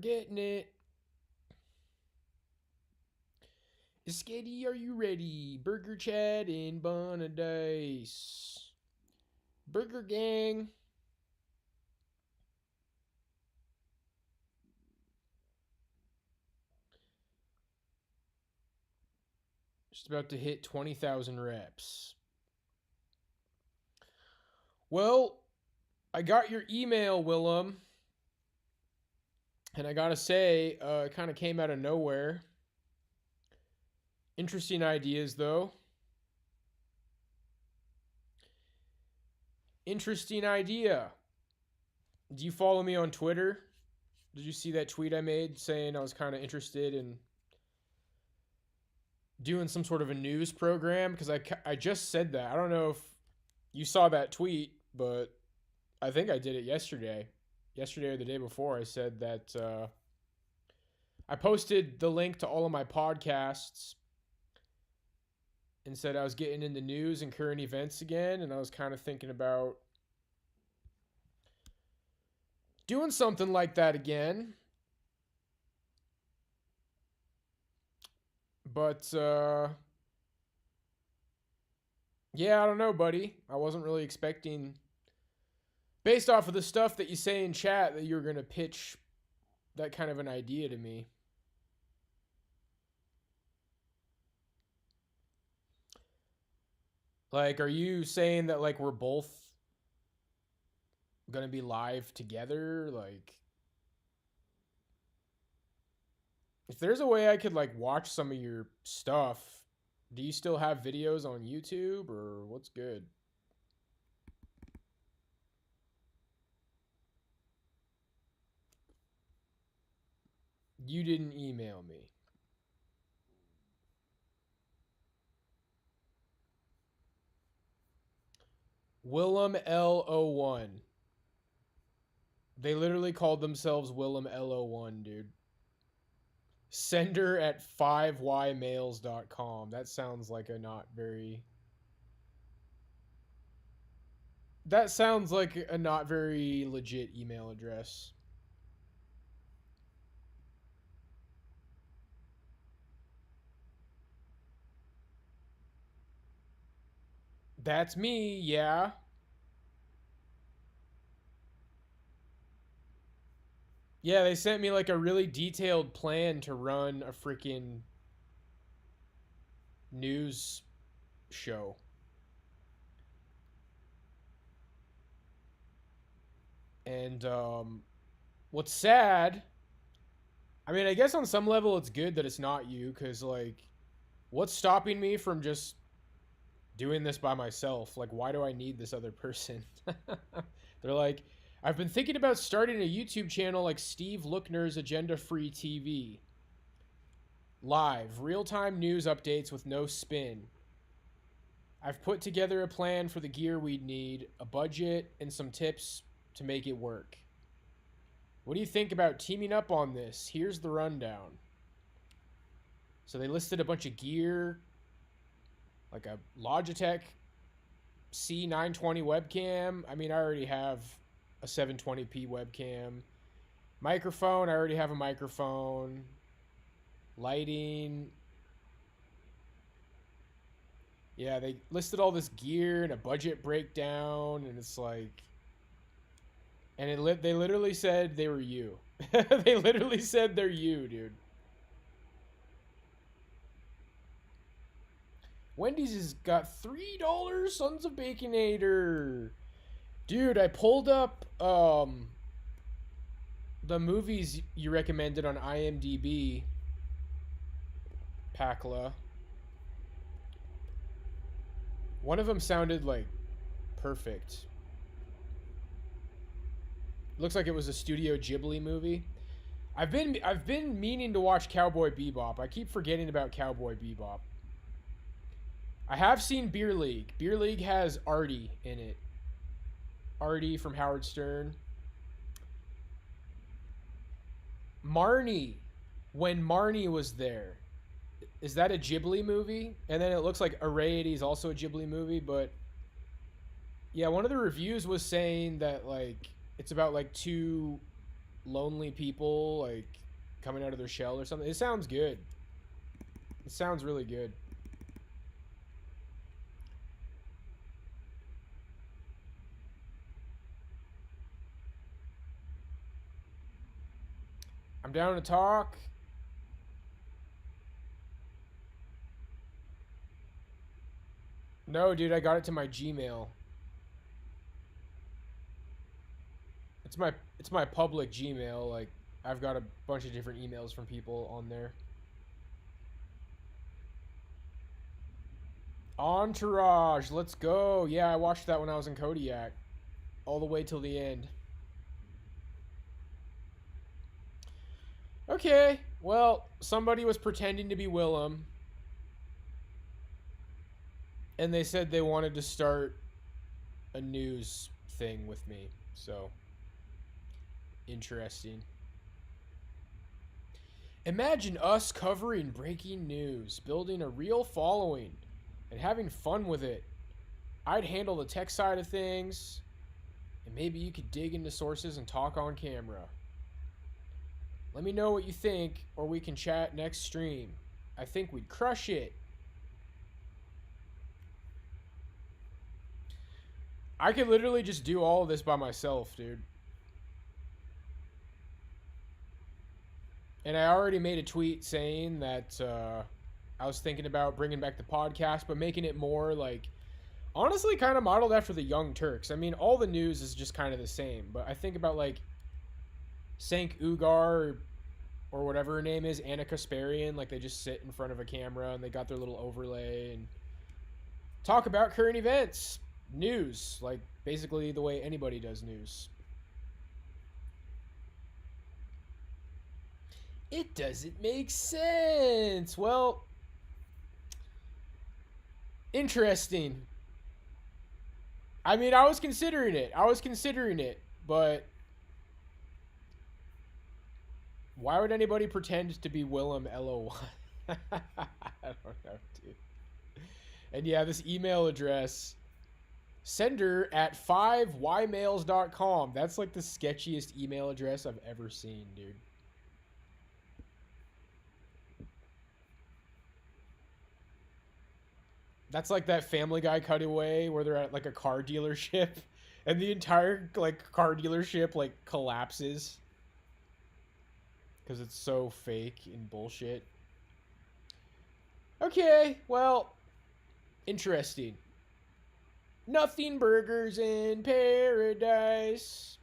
getting it. Skitty, are you ready? Burger Chad in Bonadice. Burger Gang. Just about to hit 20,000 reps. Well, I got your email, Willem. And I gotta say, it kind of came out of nowhere. Interesting ideas, though. Interesting idea. Do you follow me on Twitter? Did you see that tweet I made saying I was kind of interested in doing some sort of a news program? Because I just said that. I don't know if you saw that tweet, but I think I did it yesterday. Yesterday or the day before, I said that I posted the link to all of my podcasts and said I was getting into news and current events again, and I was kind of thinking about doing something like that again. But yeah, I don't know, buddy. I wasn't really expecting, based off of the stuff that you say in chat, that you were going to pitch that kind of an idea to me. Like, are you saying that, like, we're both gonna be live together? Like, if there's a way I could, like, watch some of your stuff, do you still have videos on YouTube, or what's good? You didn't email me. Willem L01. They literally called themselves Willem L01, dude. Sender at 5ymails.com. That sounds like a not very... That sounds like a not very legit email address. That's me, yeah. Yeah, they sent me like a really detailed plan to run a freaking news show. And what's sad, I mean, I guess on some level it's good that it's not you, because, like, what's stopping me from just doing this by myself? Like, why do I need this other person? They're like, I've been thinking about starting a YouTube channel like Steve Lookner's Agenda Free TV. Live, real-time news updates with no spin. I've put together a plan for the gear we'd need, a budget, and some tips to make it work. What do you think about teaming up on this? Here's the rundown. So they listed a bunch of gear, like a Logitech C920 webcam. I mean, I already have a 720p webcam. Microphone, I already have a microphone. Lighting. Yeah, they listed all this gear and a budget breakdown, and it's like... And they literally said they were you. They literally said they're you, dude. Wendy's has got $3 Sons of Baconator. Dude, I pulled up the movies you recommended on IMDb. Pakla. One of them sounded like perfect. Looks like it was a Studio Ghibli movie. I've been meaning to watch Cowboy Bebop. I keep forgetting about Cowboy Bebop. I have seen Beer League. Beer League has Artie in it. Artie from Howard Stern. Marnie. When Marnie was there. Is that a Ghibli movie? And then it looks like Arrayety is also a Ghibli movie, but... Yeah, one of the reviews was saying that, like, it's about, like, two lonely people like coming out of their shell or something. It sounds good. It sounds really good. I'm down to talk. No, dude, I got it to my Gmail. It's my it's my public Gmail. Like I've got a bunch of different emails from people on there. Entourage, let's go. Yeah, I watched that when I was in Kodiak, all the way till the end. Okay, well, somebody was pretending to be Willem, and they said they wanted to start a news thing with me. So, interesting. Imagine us covering breaking news, building a real following, and having fun with it. I'd handle the tech side of things, and maybe you could dig into sources and talk on camera. Let me know what you think, or we can chat next stream. I think we'd crush it. I could literally just do all of this by myself, dude. And I already made a tweet saying that I was thinking about bringing back the podcast, but making it more like, honestly, kind of modeled after the Young Turks. I mean, all the news is just kind of the same, but I think about like Sank Ugar or whatever her name is, Anna Kasparian, like they just sit in front of a camera and they got their little overlay and talk about current events, news, like basically the way anybody does news. It doesn't make sense. Well, interesting. I mean, I was considering it. But why would anybody pretend to be Willem LOY? I don't know, dude. And yeah, this email address, sender@5ymails.com. That's like the sketchiest email address I've ever seen, dude. That's like that Family Guy cutaway where they're at like a car dealership and the entire like car dealership like collapses because it's so fake and bullshit. Okay, well, interesting. Nothing burgers in paradise.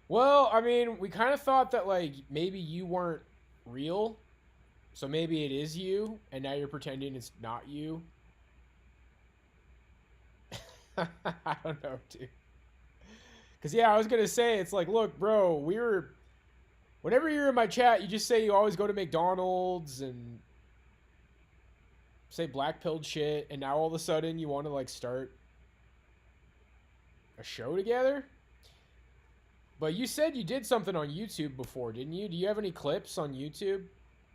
Well, I mean, we kind of thought that like maybe you weren't real, so maybe it is you, and now you're pretending it's not you. I don't know, dude. Cause yeah, I was gonna say it's like, look, bro, we were. Whenever you're in my chat, you just say you always go to McDonald's and say black pilled shit, and now all of a sudden you want to like start a show together. But you said you did something on YouTube before, didn't you? Do you have any clips on YouTube?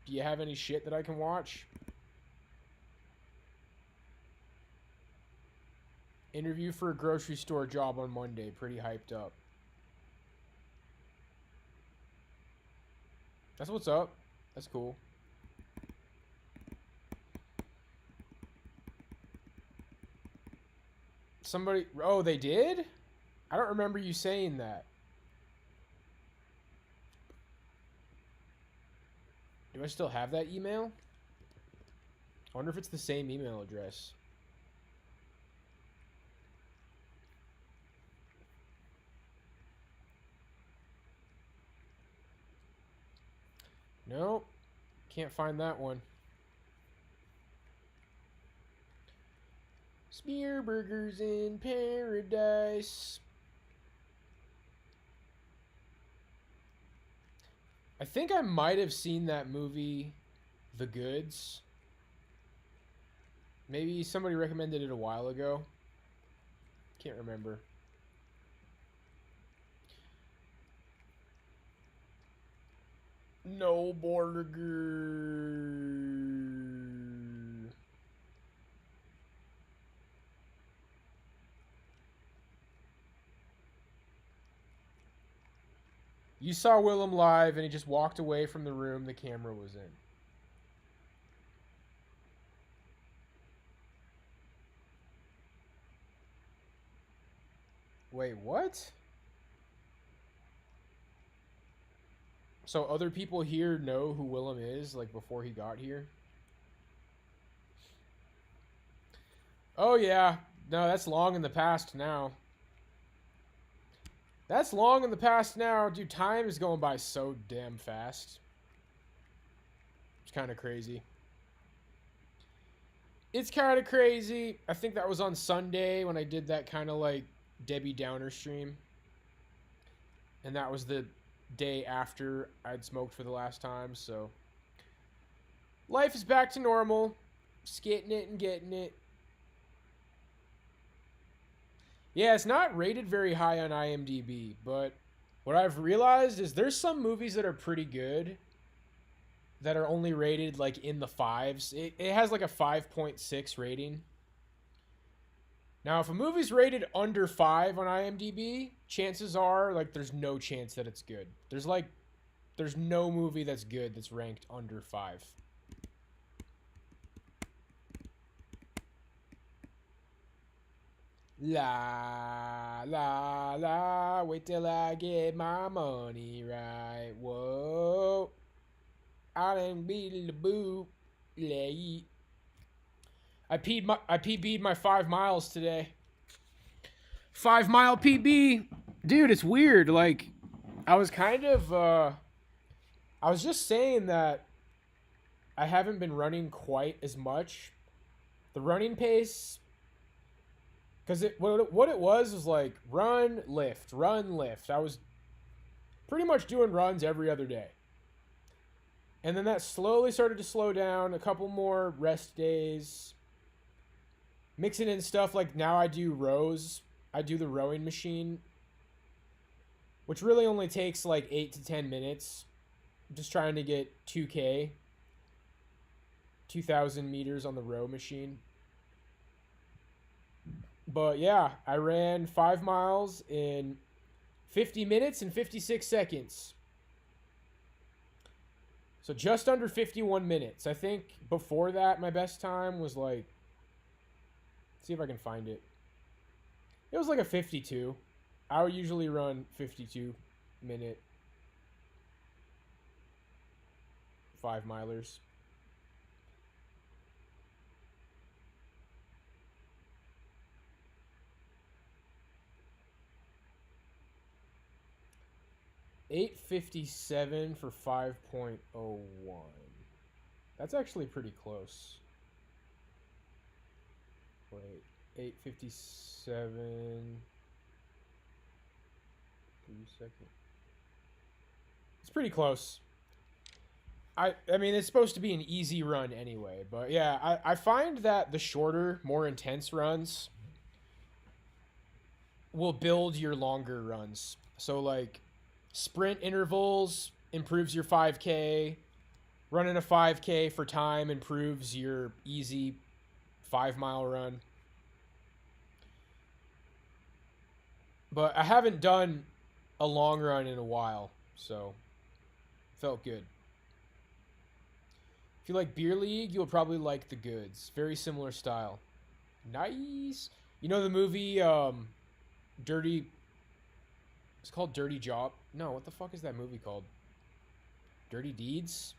Do you have any shit that I can watch? Interview for a grocery store job on Monday. Pretty hyped up. That's what's up. That's cool. Somebody... Oh, they did? I don't remember you saying that. Do I still have that email? I wonder if it's the same email address. Nope. Can't find that one. Spear burgers in paradise. I think I might have seen that movie, The Goods. Maybe somebody recommended it a while ago. Can't remember. No burger. You saw Willem live and he just walked away from the room the camera was in. Wait, what? So other people here know who Willem is, like, before he got here? Oh, yeah. No, that's long in the past now. That's long in the past now. Dude, time is going by so damn fast. It's kind of crazy. It's kind of crazy. I think that was on Sunday when I did that kind of, like, Debbie Downer stream. And that was the day after I'd smoked for the last time, so life is back to normal. Just getting it and getting it. Yeah, it's not rated very high on IMDb, but what I've realized is there's some movies that are pretty good that are only rated like in the fives. It has like a 5.6 rating. Now, if a movie's rated under 5 on IMDb, chances are, like, there's no chance that it's good. There's no movie that's good that's ranked under 5. La, la, la, wait till I get my money right. Whoa. I didn't beat the boo. Late. I PB'd my 5 miles today. 5 mile PB. Dude, it's weird. Like, I was just saying that I haven't been running quite as much. The running pace, because what it was like run, lift, run, lift. I was pretty much doing runs every other day. And then that slowly started to slow down. A couple more rest days. Mixing in stuff like now I do rows. I do the rowing machine, which really only takes like 8 to 10 minutes. I'm just trying to get 2K, 2,000 meters on the row machine. But yeah, I ran 5 miles in 50 minutes and 56 seconds. So just under 51 minutes. I think before that, my best time was like, see if I can find it. It was like a 52. I would usually run 52-minute 5-milers. $8.57 for 5.01. That's actually pretty close. Wait, 8:57. 3 seconds. It's pretty close. I mean, it's supposed to be an easy run anyway, but yeah, I find that the shorter, more intense runs will build your longer runs. So like sprint intervals improves your 5K. Running a 5K for time improves your easy 5-mile run. But I haven't done a long run in a while, so felt good. If you like Beer League, you'll probably like The Goods. Very similar style. Nice. You know the movie Dirty... It's called Dirty Job. No, what the fuck is that movie called? Dirty Deeds?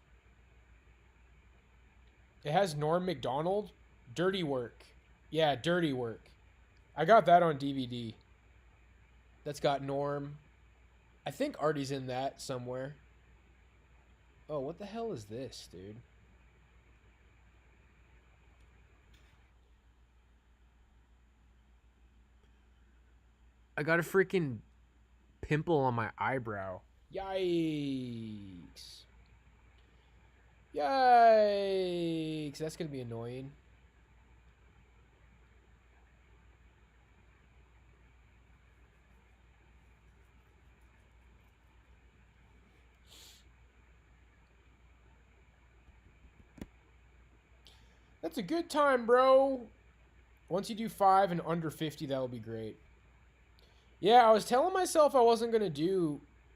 It has Norm Macdonald. Dirty Work. Yeah, Dirty Work. I got that on DVD. That's got Norm. I think Artie's in that somewhere. Oh, what the hell is this, dude? I got a freaking pimple on my eyebrow. Yikes. Yikes. That's going to be annoying. That's a good time, bro. Once you do 5 and under 50, that'll be great. Yeah, I was telling myself I wasn't going to do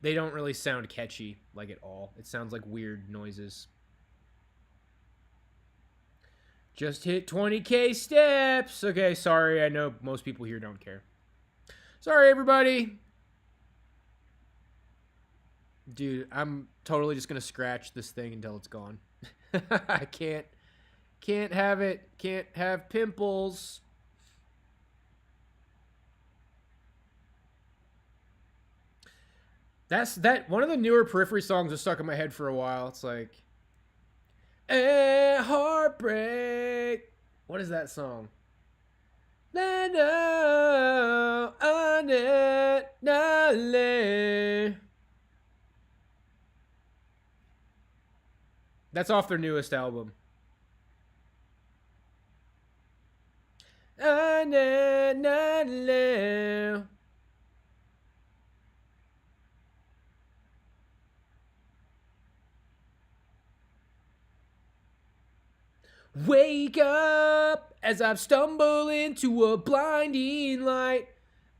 they don't really sound catchy, like, at all. It sounds like weird noises. Just hit 20K steps. Okay, sorry. I know most people here don't care. Sorry, everybody. Dude, I'm totally just gonna scratch this thing until it's gone. I can't have it. Can't have pimples. That one of the newer Periphery songs was stuck in my head for a while. It's like, heartbreak. What is that song? That's off their newest album. Wake up as I stumble into a blinding light.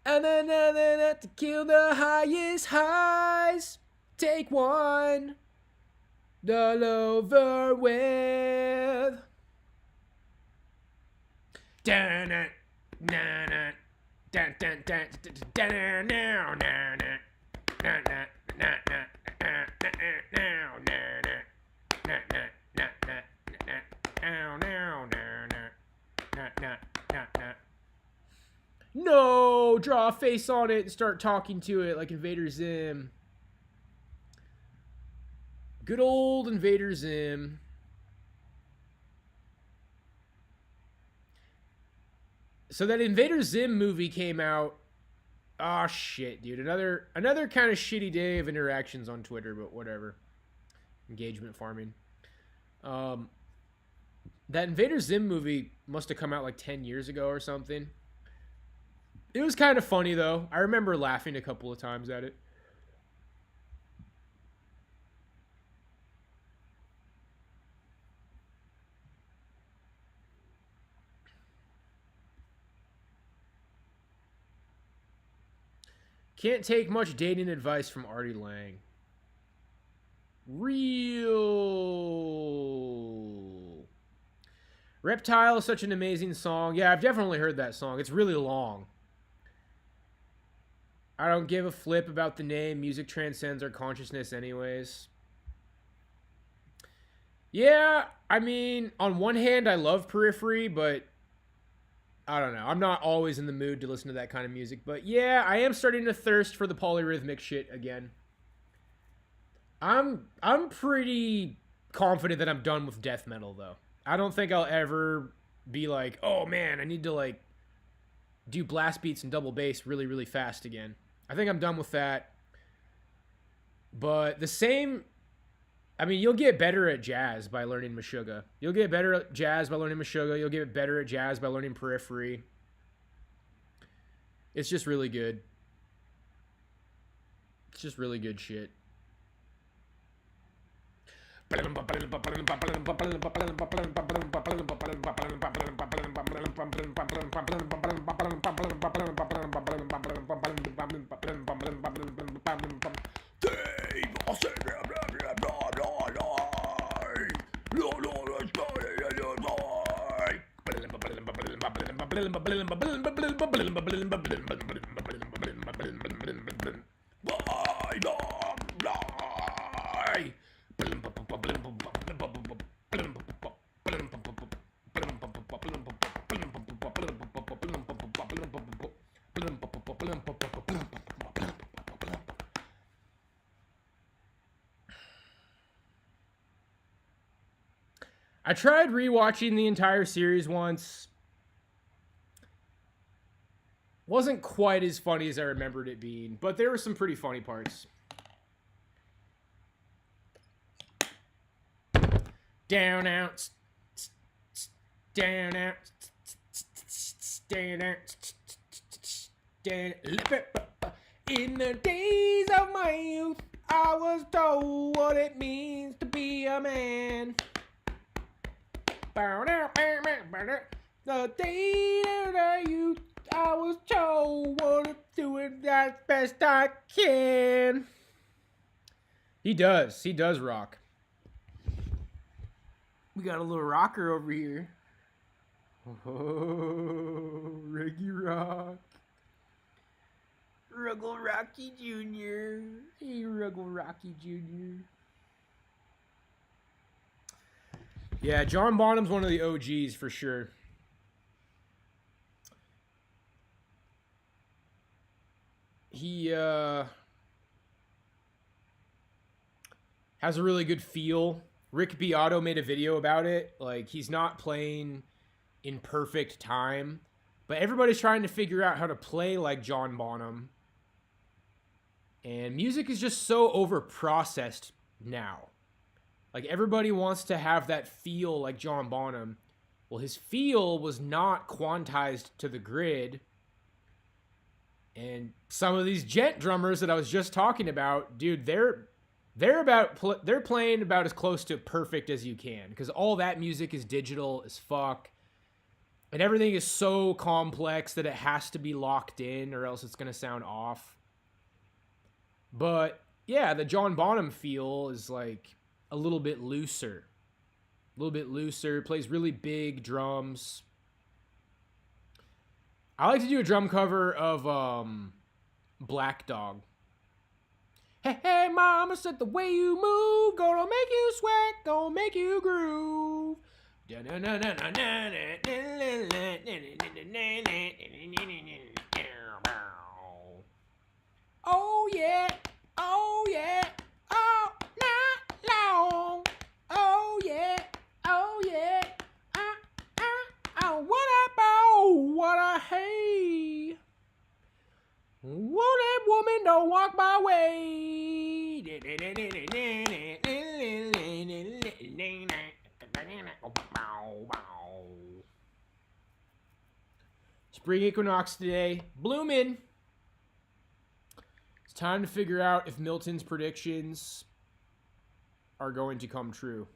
And then to kill the highest highs. Take one. All over with. No, draw a face on it and start talking to it like Invader Zim. Good old Invader Zim. So that Invader Zim movie came out. Oh shit, dude. Another kind of shitty day of interactions on Twitter, but whatever. Engagement farming. That Invader Zim movie must have come out like 10 years ago or something. It was kind of funny though. I remember laughing a couple of times at it. Can't take much dating advice from Artie Lang. Real. Reptile is such an amazing song. Yeah, I've definitely heard that song. It's really long. I don't give a flip about the name. Music transcends our consciousness anyways. Yeah, I mean, on one hand, I love Periphery, but I don't know. I'm not always in the mood to listen to that kind of music. But yeah, I am starting to thirst for the polyrhythmic shit again. I'm pretty confident that I'm done with death metal, though. I don't think I'll ever be like, oh man, I need to like do blast beats and double bass really, really fast again. I think I'm done with that. But the same... I mean, you'll get better at jazz by learning Meshuggah. You'll get better at jazz by learning Meshuggah. You'll get better at jazz by learning Periphery. It's just really good. It's just really good shit. I tried rewatching the entire series once. Wasn't quite as funny as I remembered it being, but there were some pretty funny parts. Down out, down out, down out, down. In the days of my youth, I was told what it means to be a man. The day of the youth, I was told what to do it as best I can. He does. He does rock. We got a little rocker over here. Oh, Reggie Rock. Ruggle Rocky Jr. Hey, Ruggle Rocky Jr. Yeah, John Bonham's one of the OGs for sure. He has a really good feel. Rick Beato made a video about it. Like, he's not playing in perfect time, but everybody's trying to figure out how to play like John Bonham. And music is just so over processed now. Like, everybody wants to have that feel like John Bonham. Well, his feel was not quantized to the grid. And some of these gent drummers that I was just talking about, dude, they're playing about as close to perfect as you can, because all that music is digital as fuck. And everything is so complex that it has to be locked in or else it's going to sound off. But yeah, the John Bonham feel is like a little bit looser. Plays really big drums. I like to do a drum cover of Black Dog. Hey, hey, mama said the way you move, gonna make you sweat, gonna make you groove. Oh yeah, oh yeah, all night long. Oh yeah, oh yeah. What up, oh, what a hey. Whoa, that woman don't walk my way. Spring equinox today. Blooming. It's time to figure out if Milton's predictions are going to come true.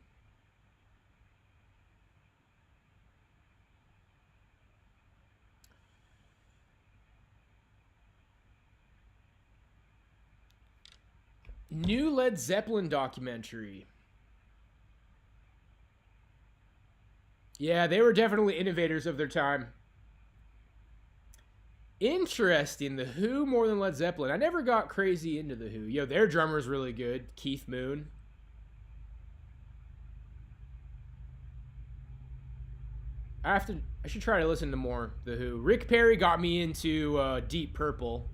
New Led Zeppelin documentary. Yeah, they were definitely innovators of their time. Interesting. The Who more than Led Zeppelin. I never got crazy into The Who. Yo, their drummer's really good. Keith Moon. I should try to listen to more The Who. Rick Perry got me into Deep Purple.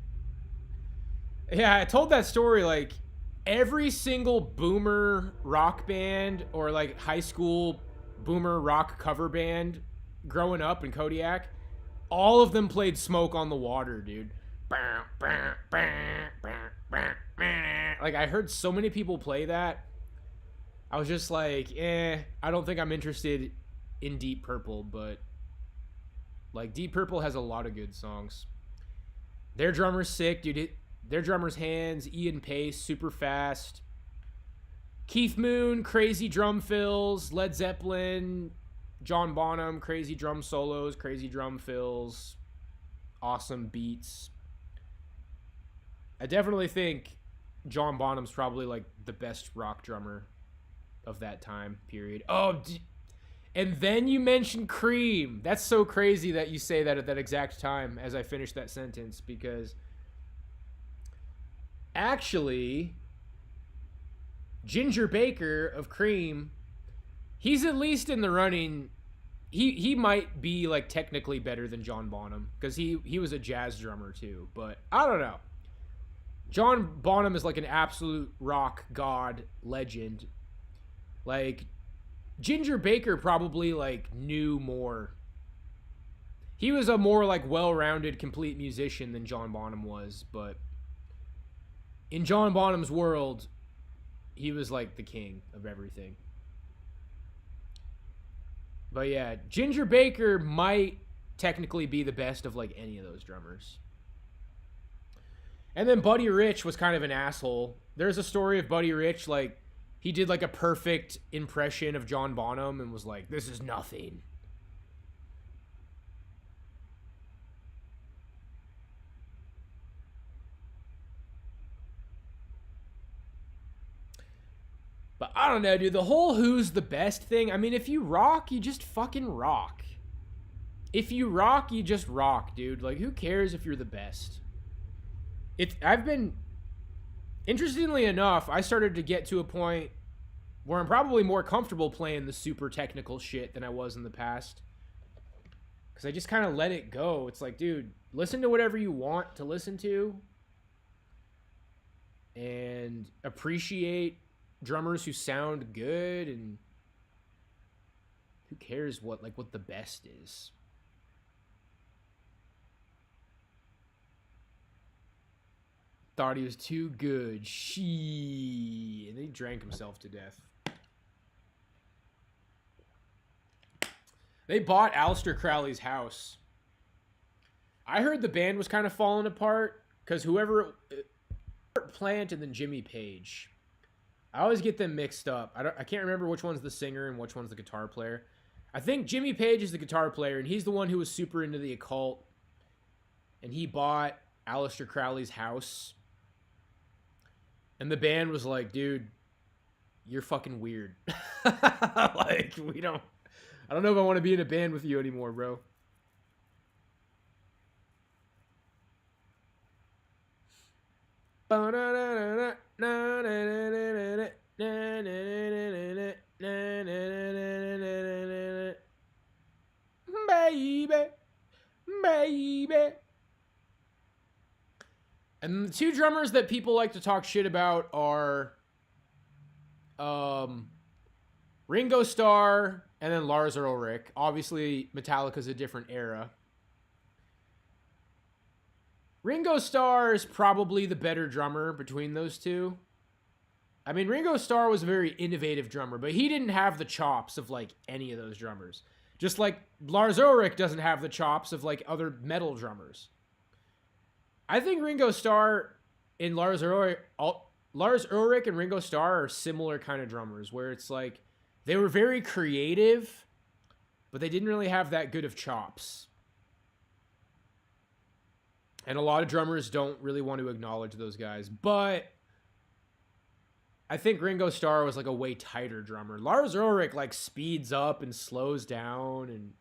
Yeah, I told that story, like, every single boomer rock band or like high school boomer rock cover band growing up in Kodiak, all of them played Smoke on the Water, dude. Like, I heard so many people play that. I was just like, I don't think I'm interested in Deep Purple, but like, Deep Purple has a lot of good songs. Their drummer's sick, dude. Their drummer's hands, Ian Pace, super fast. Keith Moon, crazy drum fills. Led Zeppelin, John Bonham, crazy drum solos, crazy drum fills. Awesome beats. I definitely think John Bonham's probably like the best rock drummer of that time period. Oh, and then you mentioned Cream. That's so crazy that you say that at that exact time as I finish that sentence, because actually, Ginger Baker of Cream, he's at least in the running. He might be like technically better than John Bonham, because he was a jazz drummer too, but I don't know. John Bonham is like an absolute rock god legend. Like, Ginger Baker probably like knew more. He was a more like well-rounded, complete musician than John Bonham was, but in John Bonham's world, he was like the king of everything. But yeah, Ginger Baker might technically be the best of like any of those drummers. And then Buddy Rich was kind of an asshole. There's a story of Buddy Rich, like, he did like a perfect impression of John Bonham and was like, this is nothing. I don't know, dude. The whole who's the best thing. I mean, if you rock, you just fucking rock. If you rock, you just rock, dude. Like, who cares if you're the best? I've been, interestingly enough, I started to get to a point where I'm probably more comfortable playing the super technical shit than I was in the past. Because I just kind of let it go. It's like, dude, listen to whatever you want to listen to. And appreciate drummers who sound good. And who cares what the best is. Thought he was too good. She. And he drank himself to death. They bought Aleister Crowley's house. I heard the band was kind of falling apart because whoever Plant and then Jimmy Page. I always get them mixed up. I can't remember which one's the singer and which one's the guitar player. I think Jimmy Page is the guitar player, and he's the one who was super into the occult. And he bought Aleister Crowley's house. And the band was like, dude, you're fucking weird. Like, I don't know if I want to be in a band with you anymore, bro. Baby. And the two drummers that people like to talk shit about are Ringo Starr and then Lars Ulrich. Obviously, Metallica's a different era. Ringo Starr is probably the better drummer between those two. I mean, Ringo Starr was a very innovative drummer, but he didn't have the chops of, like, any of those drummers. Just like Lars Ulrich doesn't have the chops of, like, other metal drummers. I think Ringo Starr and Lars Ulrich and Ringo Starr are similar kind of drummers, where it's like they were very creative, but they didn't really have that good of chops. And a lot of drummers don't really want to acknowledge those guys, but I think Ringo Starr was like a way tighter drummer. Lars Ulrich like speeds up and slows down and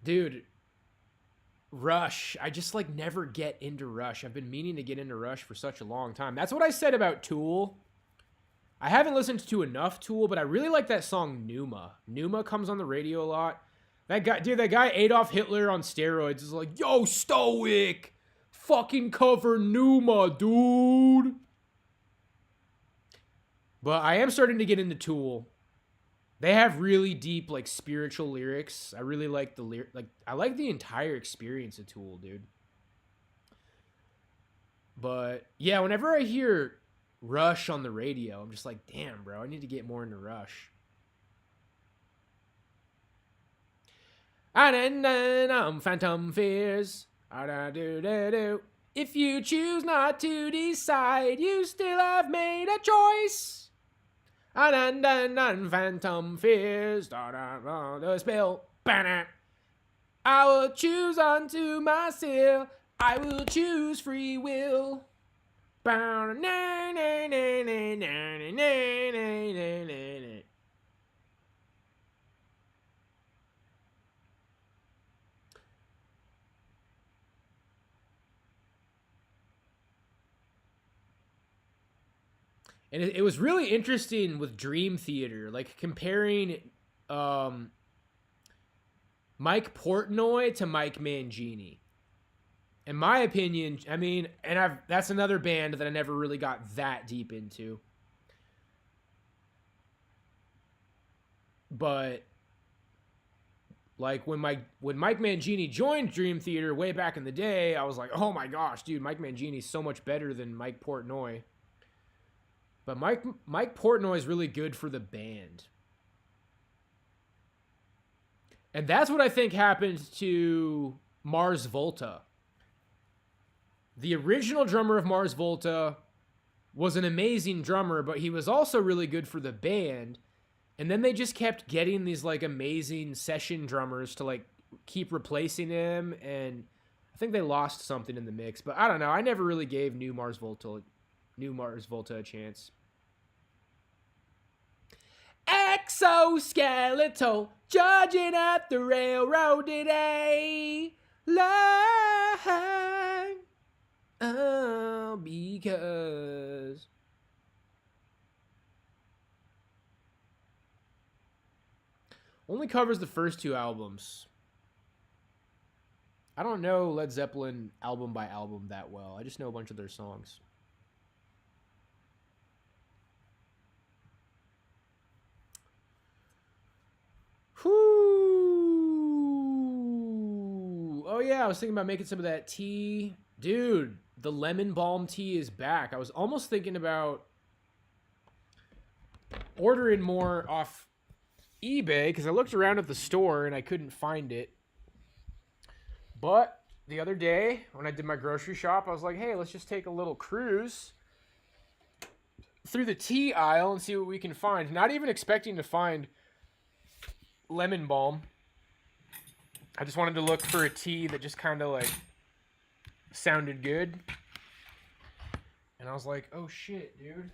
dude, Rush. I just like never get into Rush. I've been meaning to get into Rush for such a long time. That's what I said about Tool. I haven't listened to enough Tool, but I really like that song Pneuma. Pneuma comes on the radio a lot. That guy Adolf Hitler on steroids is like, yo, Stoic, fucking cover Pneuma, dude. But I am starting to get into Tool. They have really deep, like, spiritual lyrics. I really like the I like the entire experience of Tool, dude. But yeah, whenever I hear Rush on the radio, I'm just like, damn, bro, I need to get more into Rush. Phantom Fears. If you choose not to decide, you still have made a choice. Phantom Fears. The spell. I will choose unto myself. I will choose free will. And it was really interesting with Dream Theater, like comparing Mike Portnoy to Mike Mangini. In my opinion, I mean, and that's another band that I never really got that deep into. But like when Mike Mangini joined Dream Theater way back in the day, I was like, oh my gosh, dude, Mike Mangini's so much better than Mike Portnoy. But Mike Portnoy is really good for the band. And that's what I think happened to Mars Volta. The original drummer of Mars Volta was an amazing drummer, but he was also really good for the band. And then they just kept getting these like amazing session drummers to like keep replacing him, and I think they lost something in the mix. But I don't know. I never really gave New Mars Volta a chance. Exoskeletal, judging at the railroad today. Line. Oh, because. Only covers the first two albums. I don't know Led Zeppelin album by album that well. I just know a bunch of their songs. Whoo! Oh yeah, I was thinking about making some of that tea. Dude, the lemon balm tea is back. I was almost thinking about ordering more off eBay because I looked around at the store and I couldn't find it. But the other day when I did my grocery shop, I was like, hey, let's just take a little cruise through the tea aisle and see what we can find. Not even expecting to find lemon balm. I just wanted to look for a tea that just kind of like sounded good. And I was like, oh shit, dude.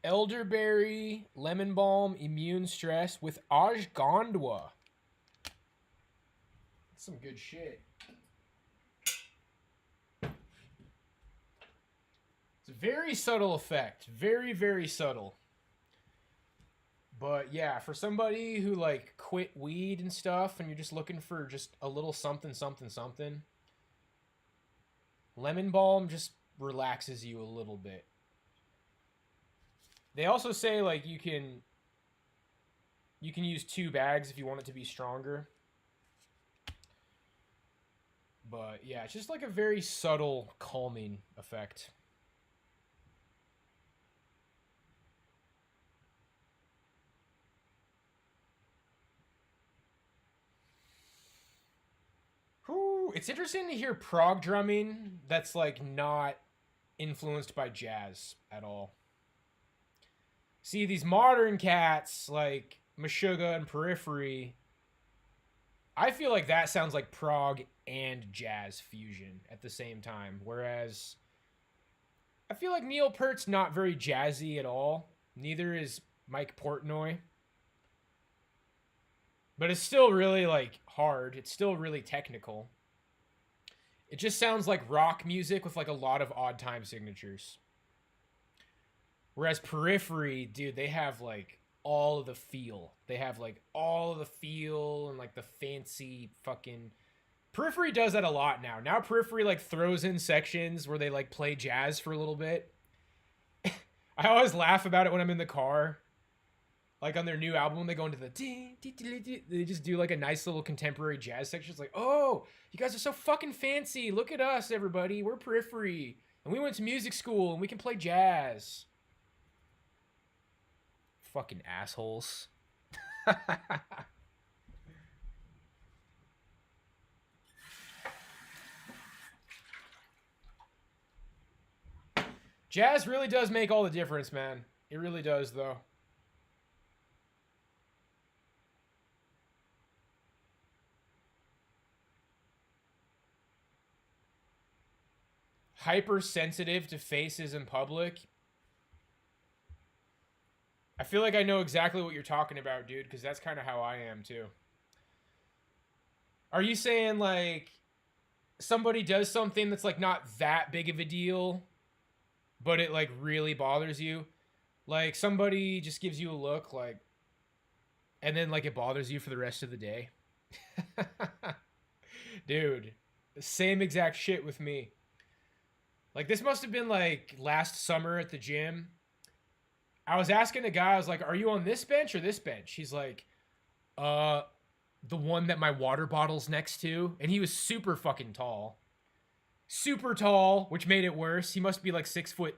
Elderberry, lemon balm, immune stress with ashwagandha. That's some good shit. It's a very subtle effect. Very, very subtle. But yeah, for somebody who like quit weed and stuff and you're just looking for just a little something, lemon balm just relaxes you a little bit. They also say like you can use 2 bags if you want it to be stronger. But yeah, it's just like a very subtle calming effect. Whew, it's interesting to hear prog drumming that's like not influenced by jazz at all. See, these modern cats like Meshuggah and Periphery, I feel like that sounds like prog and jazz fusion at the same time. Whereas I feel like Neil Peart's not very jazzy at all. Neither is Mike Portnoy. But it's still really like hard. It's still really technical. It just sounds like rock music with like a lot of odd time signatures. Whereas Periphery, dude, they have like all of the feel. They have like all of the feel and like the fancy fucking. Periphery does that a lot now. Now Periphery like throws in sections where they like play jazz for a little bit. I always laugh about it when I'm in the car. Like on their new album, they go into the they just do like a nice little contemporary jazz section. It's like, oh, you guys are so fucking fancy. Look at us, everybody. We're Periphery. And we went to music school and we can play jazz. Fucking assholes. Jazz really does make all the difference, man. It really does, though. Hypersensitive to faces in public. I feel like I know exactly what you're talking about, dude, because that's kind of how I am, too. Are you saying, like, somebody does something that's, like, not that big of a deal, but it, like, really bothers you? Like, somebody just gives you a look, like, and then, like, it bothers you for the rest of the day? Dude, same exact shit with me. Like, this must have been, like, last summer at the gym. I was asking a guy, I was like, are you on this bench or this bench? He's like, the one that my water bottle's next to. And he was super fucking tall. Super tall, which made it worse. He must be like 6'5".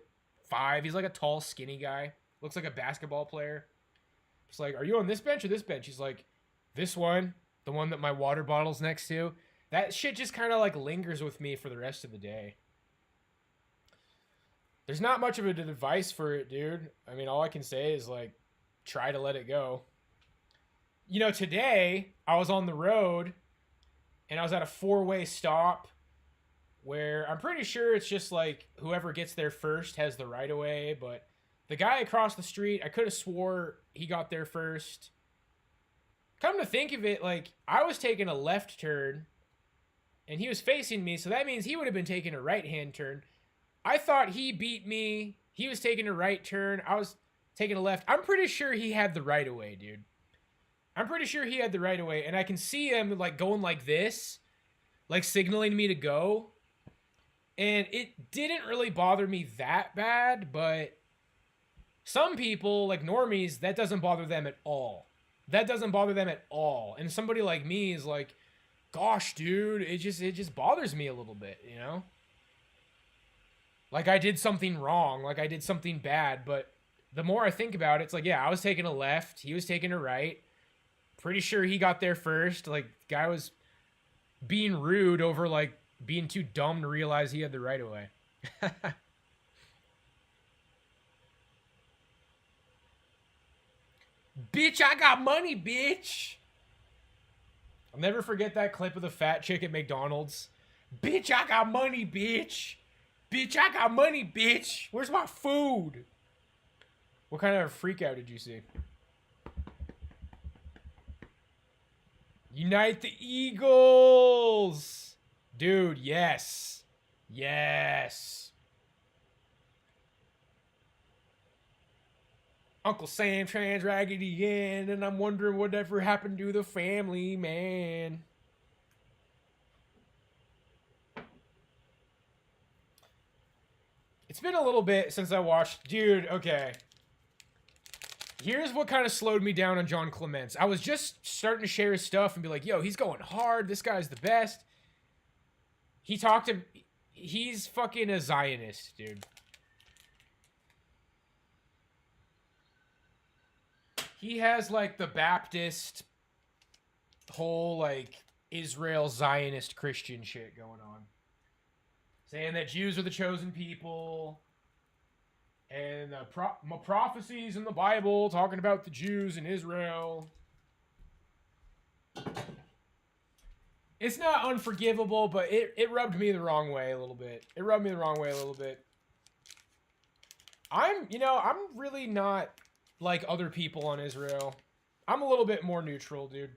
He's like a tall, skinny guy. Looks like a basketball player. It's like, are you on this bench or this bench? He's like, this one, the one that my water bottle's next to. That shit just kind of like lingers with me for the rest of the day. There's not much of an advice for it, dude. I mean, all I can say is like, try to let it go. You know, today I was on the road and I was at a four-way stop where I'm pretty sure it's just like whoever gets there first has the right of way, but the guy across the street, I could have swore he got there first. Come to think of it, like, I was taking a left turn and he was facing me, so that means he would have been taking a right-hand turn. I thought he beat me. He was taking a right turn. I was taking a left. I'm pretty sure he had the right of way, dude. I'm pretty sure he had the right of way, and I can see him like going like this, like signaling me to go. And it didn't really bother me that bad, but some people, like normies, that doesn't bother them at all. That doesn't bother them at all. And somebody like me is like, gosh, dude, it just bothers me a little bit, you know? Like I did something wrong, like I did something bad, but the more I think about it, it's like, yeah, I was taking a left, he was taking a right. Pretty sure he got there first. Like, the guy was being rude over, like, being too dumb to realize he had the right of way. Bitch, I got money, bitch. I'll never forget that clip of the fat chick at McDonald's. Bitch, I got money, bitch. Bitch, I got money, bitch. Where's my food? What kind of freak out did you see? Unite the Eagles! Dude, yes. Yes. Uncle Sam trans raggedy again, and I'm wondering whatever happened to the family, man. It's been a little bit since I watched... Dude, okay. Here's what kind of slowed me down on John Clements. I was just starting to share his stuff and be like, yo, he's going hard. This guy's the best. He's fucking a Zionist, dude. He has, like, the Baptist whole, like, Israel Zionist Christian shit going on. Saying that Jews are the chosen people. And prophecies in the Bible talking about the Jews in Israel. It's not unforgivable, but it rubbed me the wrong way a little bit. It rubbed me the wrong way a little bit. I'm really not like other people on Israel. I'm a little bit more neutral, dude.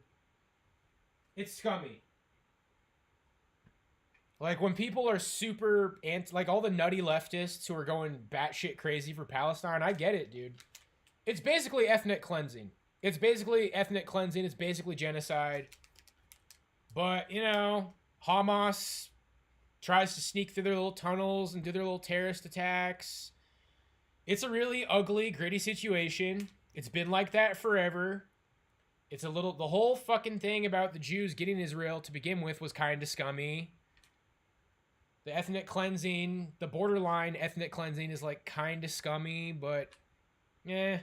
It's scummy. Like, when people are super like all the nutty leftists who are going batshit crazy for Palestine, I get it, dude. It's basically ethnic cleansing. It's basically ethnic cleansing. It's basically genocide. But, you know, Hamas tries to sneak through their little tunnels and do their little terrorist attacks. It's a really ugly, gritty situation. It's been like that forever. The whole fucking thing about the Jews getting Israel to begin with was kind of scummy. The ethnic cleansing, the borderline ethnic cleansing is like kind of scummy, but can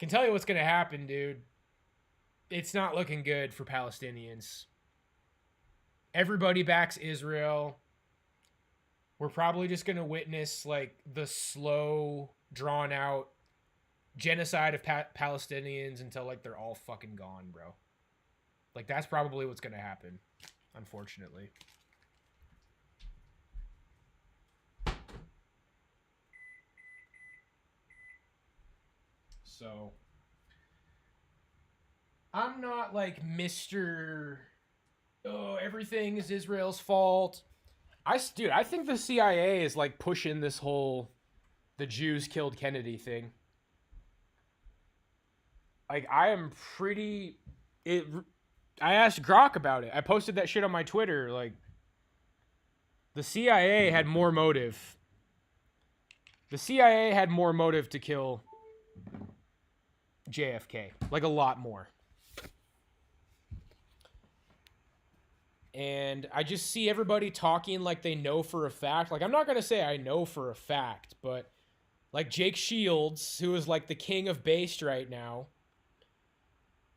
tell you what's going to happen, dude. It's not looking good for Palestinians. Everybody backs Israel. We're probably just going to witness like the slow, drawn out genocide of Palestinians until like they're all fucking gone, bro. Like that's probably what's going to happen, unfortunately. So, I'm not like Mr. Oh, everything is Israel's fault. Dude, I think the CIA is like pushing this whole the Jews killed Kennedy thing. Like, I am pretty... I asked Grok about it. I posted that shit on my Twitter. Like, the CIA had more motive. The CIA had more motive to kill JFK. Like, a lot more. And I just see everybody talking like they know for a fact. Like, I'm not going to say I know for a fact, but like Jake Shields, who is like the king of based right now,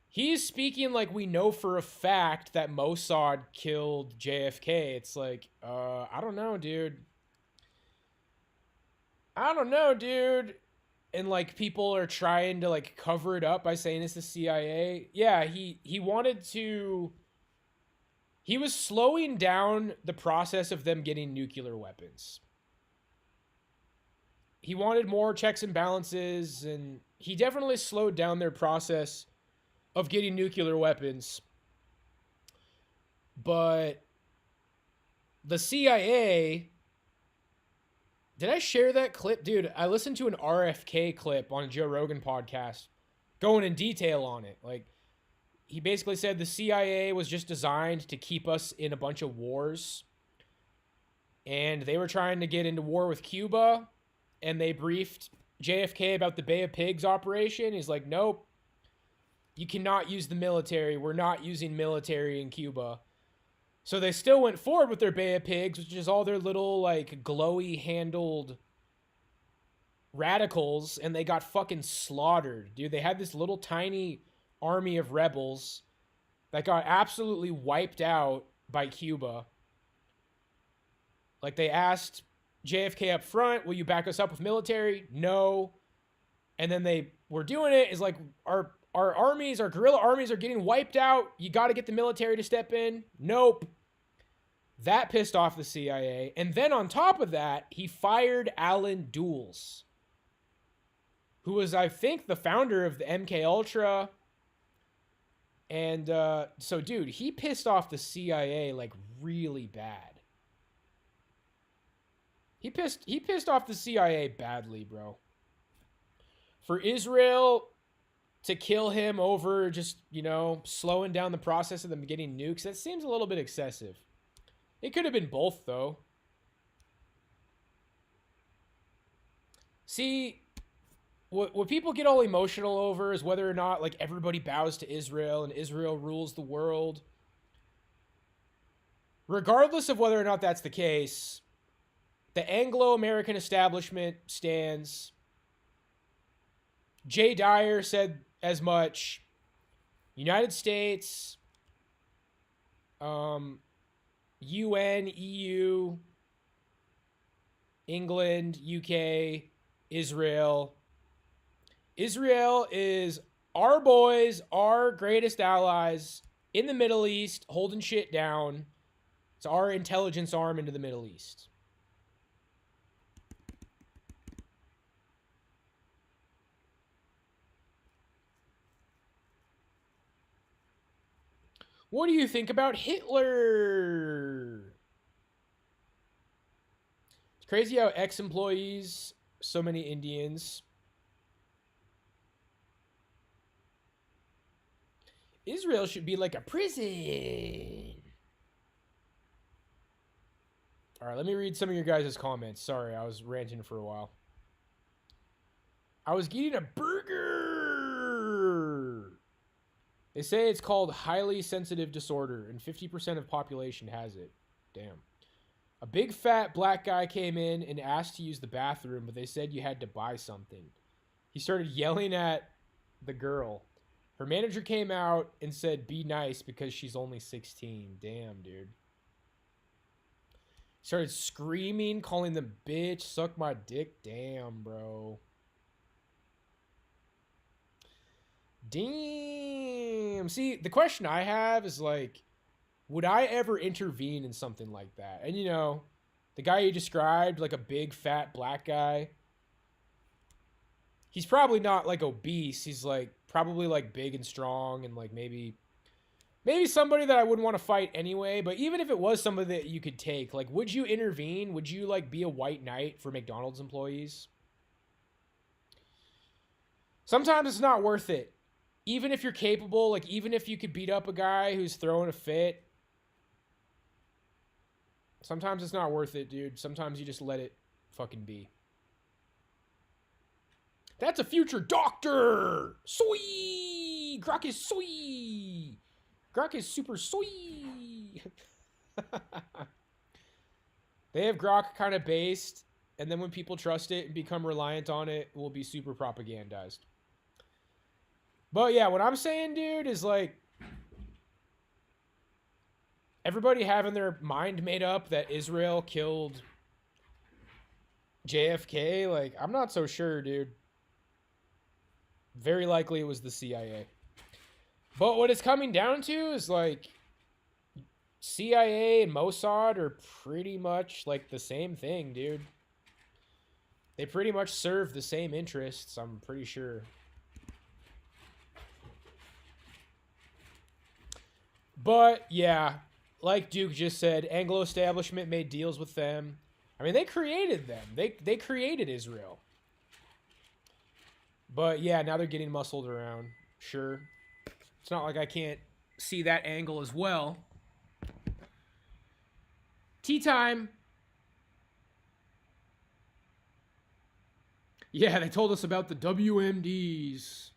he's speaking like we know for a fact that Mossad killed JFK. It's like, I don't know, dude. I don't know, dude. And like people are trying to like cover it up by saying it's the CIA. Yeah, he wanted to. He was slowing down the process of them getting nuclear weapons. He wanted more checks and balances, and he definitely slowed down their process of getting nuclear weapons. But the CIA. Did I share that clip? Dude, I listened to an RFK clip on a Joe Rogan podcast going in detail on it. Like, he basically said the CIA was just designed to keep us in a bunch of wars. And they were trying to get into war with Cuba. And they briefed JFK about the Bay of Pigs operation. He's like, nope, you cannot use the military. We're not using military in Cuba. So they still went forward with their Bay of Pigs, which is all their little, like, glowy handled radicals, and they got fucking slaughtered, dude. They had this little tiny army of rebels that got absolutely wiped out by Cuba. Like, they asked JFK up front, will you back us up with military? No. And then they were doing it. Is like, our armies, our guerrilla armies are getting wiped out. You got to get the military to step in. Nope. That pissed off the CIA. And then on top of that, he fired Alan Dulles, who was, I think, the founder of the MK Ultra. And so, dude, he pissed off the CIA like really bad. He pissed off the CIA badly, bro. For Israel to kill him over just, slowing down the process of them getting nukes, that seems a little bit excessive. It could have been both, though. See, what people get all emotional over is whether or not, like, everybody bows to Israel and Israel rules the world. Regardless of whether or not that's the case, the Anglo-American establishment stands. Jay Dyer said as much. United States, UN, EU, England, UK, Israel. Israel is our boys, our greatest allies in the Middle East, holding shit down. It's our intelligence arm into the Middle East. What do you think about Hitler? It's crazy how ex-employees, so many Indians. Israel should be like a prison. All right, let me read some of your guys' comments. Sorry, I was ranting for a while. I was eating a burger. They say it's called highly sensitive disorder, and 50% of population has it. Damn. A big fat black guy came in and asked to use the bathroom, but they said you had to buy something. He started yelling at the girl. Her manager came out and said, be nice because she's only 16. Damn, dude. Started screaming, calling them bitch, suck my dick. Damn, bro. Damn. See, the question I have is like, would I ever intervene in something like that? And the guy you described, like a big fat black guy, he's probably not like obese. He's like probably like big and strong and like maybe somebody that I wouldn't want to fight anyway. But even if it was somebody that you could take, like, would you intervene? Would you like be a white knight for McDonald's employees? Sometimes it's not worth it. Even if you're capable, like even if you could beat up a guy who's throwing a fit, sometimes it's not worth it, dude. Sometimes you just let it fucking be. That's a future doctor! Soy! Grok is soy! Grok is super soy! They have Grok kind of based, and then when people trust it and become reliant on it, it will be super propagandized. But yeah, what I'm saying, dude, is like everybody having their mind made up that Israel killed JFK, like, I'm not so sure, dude. Very likely it was the CIA. But what it's coming down to is like CIA and Mossad are pretty much like the same thing, dude. They pretty much serve the same interests, I'm pretty sure. But yeah, like Duke just said, Anglo establishment made deals with them. I mean, they created them. They created Israel. But yeah, now they're getting muscled around. Sure. It's not like I can't see that angle as well. Tea time. Yeah, they told us about the WMDs.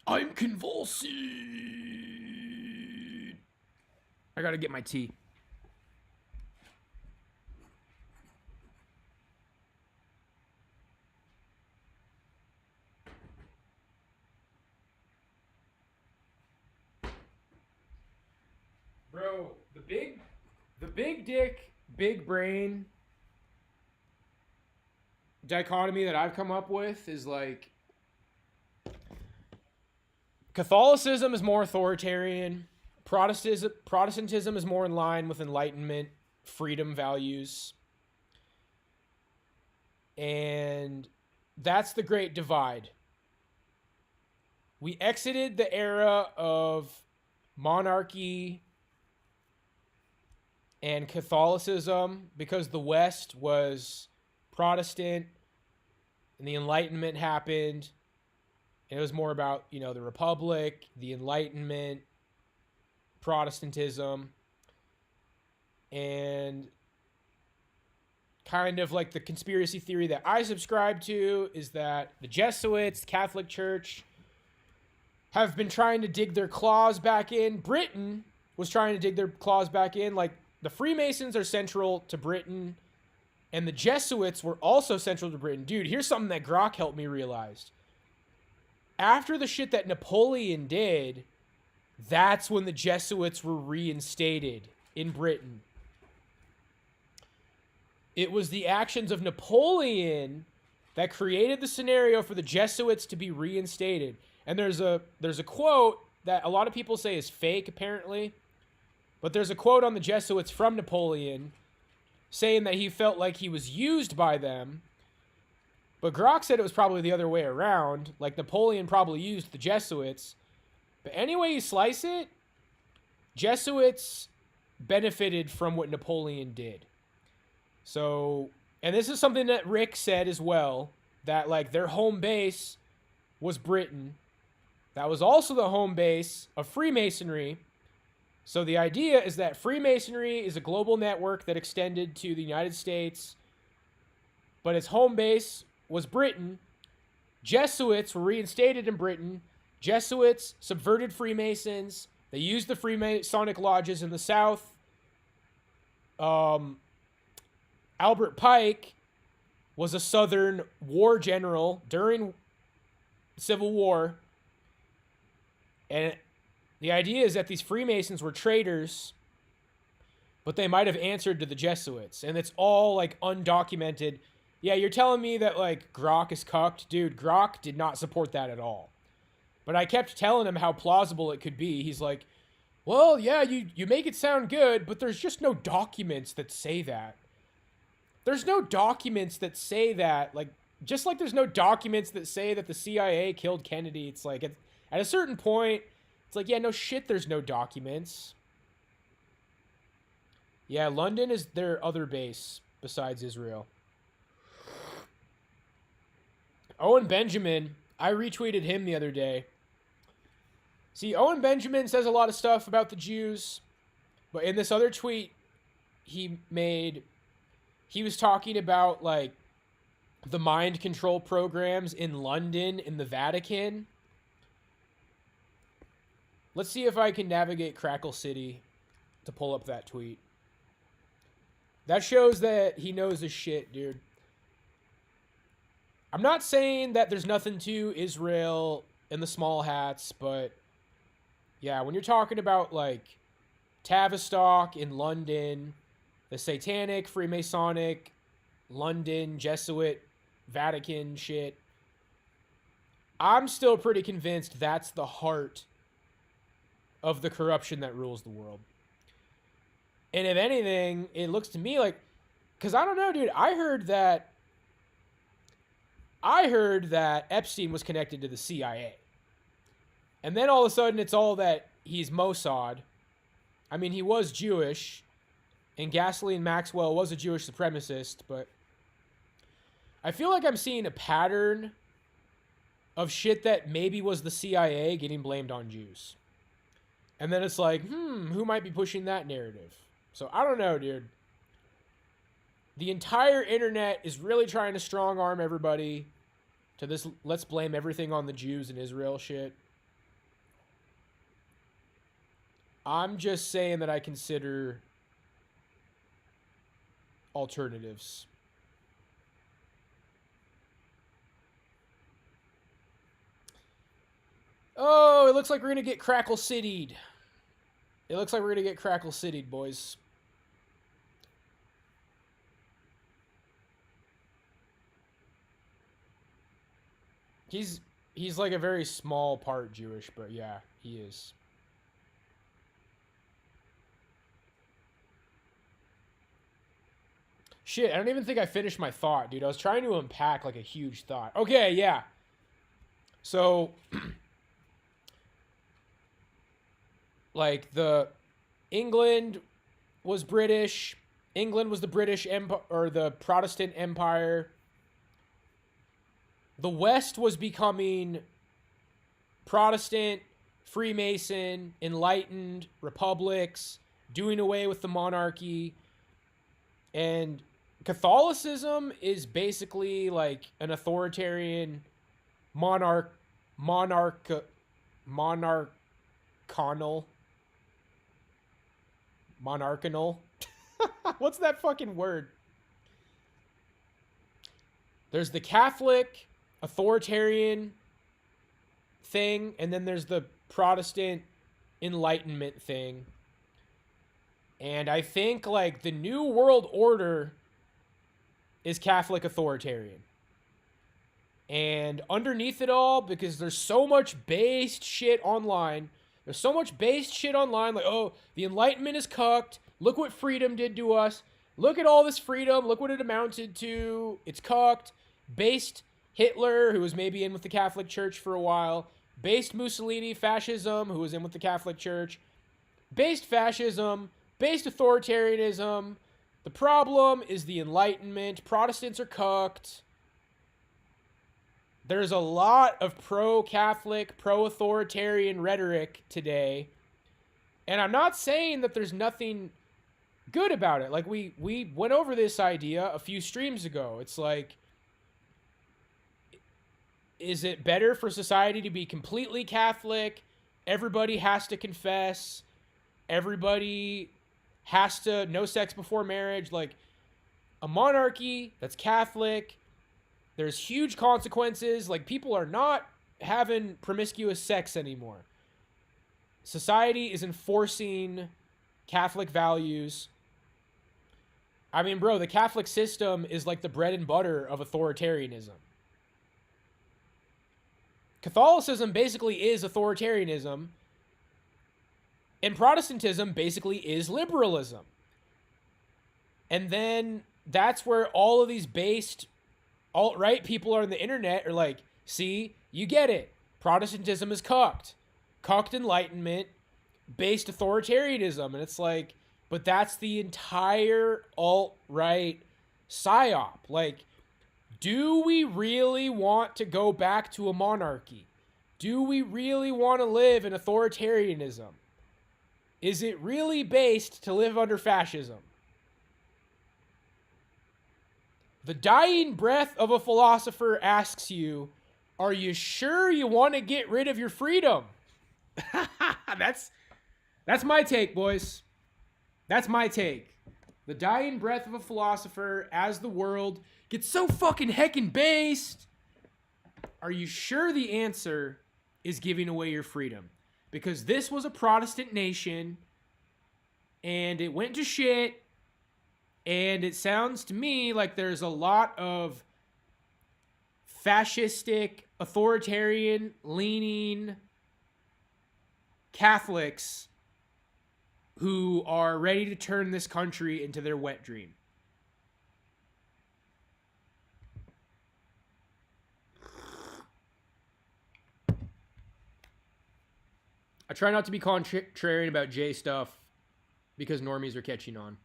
I'm convulsing. I gotta get my tea. Bro, the big dick, big brain dichotomy that I've come up with is like Catholicism is more authoritarian, Protestantism is more in line with enlightenment, freedom values. And that's the great divide. We exited the era of monarchy and Catholicism because the West was Protestant and the Enlightenment happened. And it was more about, you know, the Republic, the Enlightenment, Protestantism, and kind of like the conspiracy theory that I subscribe to is that the Jesuits, the Catholic Church, have been trying to dig their claws back in. Britain was trying to dig their claws back in. Like, the Freemasons are central to Britain, and the Jesuits were also central to Britain. Dude, here's something that Grok helped me realize. After the shit that Napoleon did, that's when the Jesuits were reinstated in Britain. It was the actions of Napoleon that created the scenario for the Jesuits to be reinstated. And there's a quote that a lot of people say is fake, apparently. But there's a quote on the Jesuits from Napoleon saying that he felt like he was used by them. But Grok said it was probably the other way around. Like, Napoleon probably used the Jesuits. But any way you slice it, Jesuits benefited from what Napoleon did. So, and this is something that Rick said as well, that, like, their home base was Britain. That was also the home base of Freemasonry. So the idea is that Freemasonry is a global network that extended to the United States, but its home base was Britain. Jesuits were reinstated in Britain. Jesuits subverted Freemasons. They used the Freemasonic lodges in the South. Albert Pike was a Southern war general during the Civil War. And the idea is that these Freemasons were traitors, but they might have answered to the Jesuits. And it's all, like, undocumented. Yeah, you're telling me that, like, Grok is cucked? Dude, Grok did not support that at all. But I kept telling him how plausible it could be. He's like, well, yeah, you make it sound good, but there's just no documents that say that. There's no documents that say that. Like, just like there's no documents that say that the CIA killed Kennedy. It's like, at a certain point, it's like, yeah, no shit, there's no documents. Yeah, London is their other base besides Israel. Owen Benjamin, I retweeted him the other day. See, Owen Benjamin says a lot of stuff about the Jews, but in this other tweet he was talking about, like, the mind control programs in London, in the Vatican. Let's see if I can navigate Crackle City to pull up that tweet. That shows that he knows his shit, dude. I'm not saying that there's nothing to Israel and the small hats, but yeah, when you're talking about, like, Tavistock in London, the Satanic, Freemasonic, London, Jesuit, Vatican shit. I'm still pretty convinced that's the heart of the corruption that rules the world. And if anything, it looks to me like, because I don't know, dude, I heard that Epstein was connected to the CIA. And then all of a sudden it's all that he's Mossad. I mean, he was Jewish, and Ghislaine Maxwell was a Jewish supremacist, but I feel like I'm seeing a pattern of shit that maybe was the CIA getting blamed on Jews. And then it's like, who might be pushing that narrative? So I don't know, dude. The entire internet is really trying to strong arm everybody to this let's blame everything on the Jews and Israel shit. I'm just saying that I consider alternatives. Oh, it looks like we're going to get Crackle City'd. It looks like we're going to get Crackle City'd, boys. He's like a very small part Jewish, but yeah, he is. Shit, I don't even think I finished my thought, dude. I was trying to unpack like a huge thought. Okay, yeah. So like the England was British. England was the British Empire, or the Protestant Empire. The West was becoming Protestant, Freemason, enlightened, republics, doing away with the monarchy. And Catholicism is basically like an authoritarian monarchal. What's that fucking word? There's the Catholic authoritarian thing, and then there's the Protestant enlightenment thing. And I think like the New World Order is Catholic authoritarian. And underneath it all, because there's so much based shit online, like, oh, the Enlightenment is cucked. Look what freedom did to us. Look at all this freedom. Look what it amounted to. It's cucked. Based Hitler, who was maybe in with the Catholic Church for a while. Based Mussolini, fascism, who was in with the Catholic Church. Based fascism. Based authoritarianism. The problem is the Enlightenment. Protestants are cucked. There's a lot of pro-Catholic, pro-authoritarian rhetoric today. And I'm not saying that there's nothing good about it. Like, we went over this idea a few streams ago. It's like, is it better for society to be completely Catholic? Everybody has to confess. Everybody has to no sex before marriage. Like, a monarchy that's Catholic, there's huge consequences. Like, people are not having promiscuous sex anymore. Society is enforcing Catholic values. I mean, bro, the Catholic system is like the bread and butter of authoritarianism. Catholicism basically is authoritarianism. And Protestantism basically is liberalism. And then that's where all of these based alt-right people on the internet are like, see, you get it. Protestantism is cucked. Cucked enlightenment, based authoritarianism. And it's like, but that's the entire alt-right psyop. Like, do we really want to go back to a monarchy? Do we really want to live in authoritarianism? Is it really based to live under fascism? The dying breath of a philosopher asks you, are you sure you want to get rid of your freedom? That's my take, boys. That's my take. The dying breath of a philosopher as the world gets so fucking heckin' based. Are you sure the answer is giving away your freedom? Because this was a Protestant nation, and it went to shit. And it sounds to me like there's a lot of fascistic, authoritarian leaning Catholics who are ready to turn this country into their wet dream. I try not to be contrarian about J stuff because normies are catching on.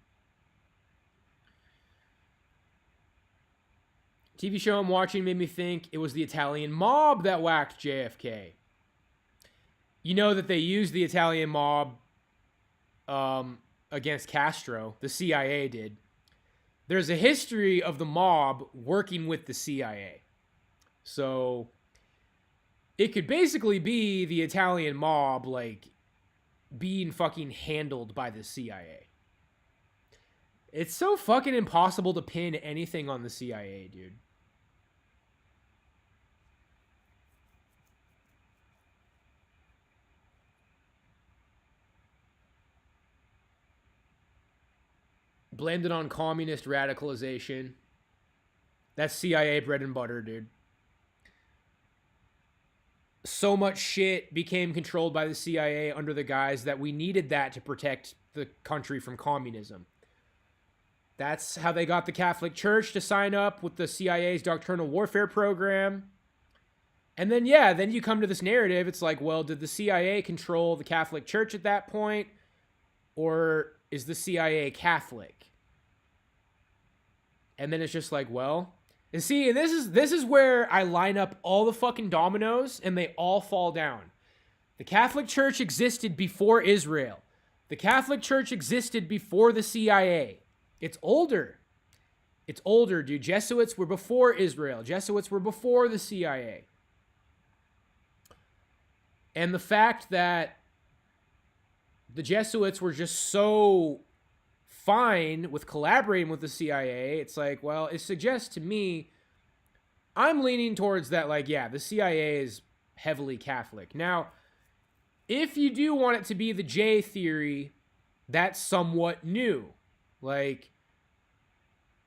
TV show I'm watching made me think it was the Italian mob that whacked JFK. You know that they used the Italian mob against Castro. The CIA did. There's a history of the mob working with the CIA. So it could basically be the Italian mob, like, being fucking handled by the CIA. It's so fucking impossible to pin anything on the CIA, dude. Blamed it on communist radicalization. That's CIA bread and butter, dude. So much shit became controlled by the CIA under the guise that we needed that to protect the country from communism. That's how they got the Catholic Church to sign up with the CIA's doctrinal warfare program. And then, yeah, then you come to this narrative. It's like, well, did the CIA control the Catholic Church at that point? Or is the CIA Catholic? And then it's just like, well, and see, this is where I line up all the fucking dominoes and they all fall down. The Catholic Church existed before Israel. The Catholic Church existed before the CIA. It's older. It's older, dude. Jesuits were before Israel. Jesuits were before the CIA. And the fact that the Jesuits were just so fine with collaborating with the CIA, it's like, well, it suggests to me, I'm leaning towards that, like, yeah, the CIA is heavily Catholic. Now, if you do want it to be the J theory, that's somewhat new. Like,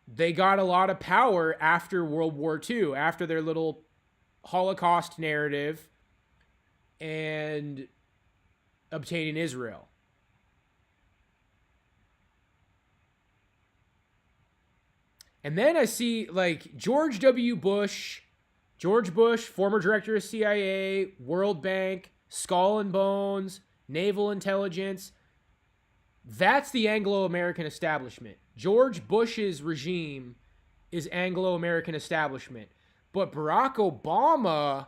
they got a lot of power after World War II, after their little Holocaust narrative and obtaining Israel. And then I see, like, George Bush, former director of CIA, World Bank, Skull and Bones, Naval Intelligence. That's the Anglo-American establishment. George Bush's regime is Anglo-American establishment. But Barack Obama,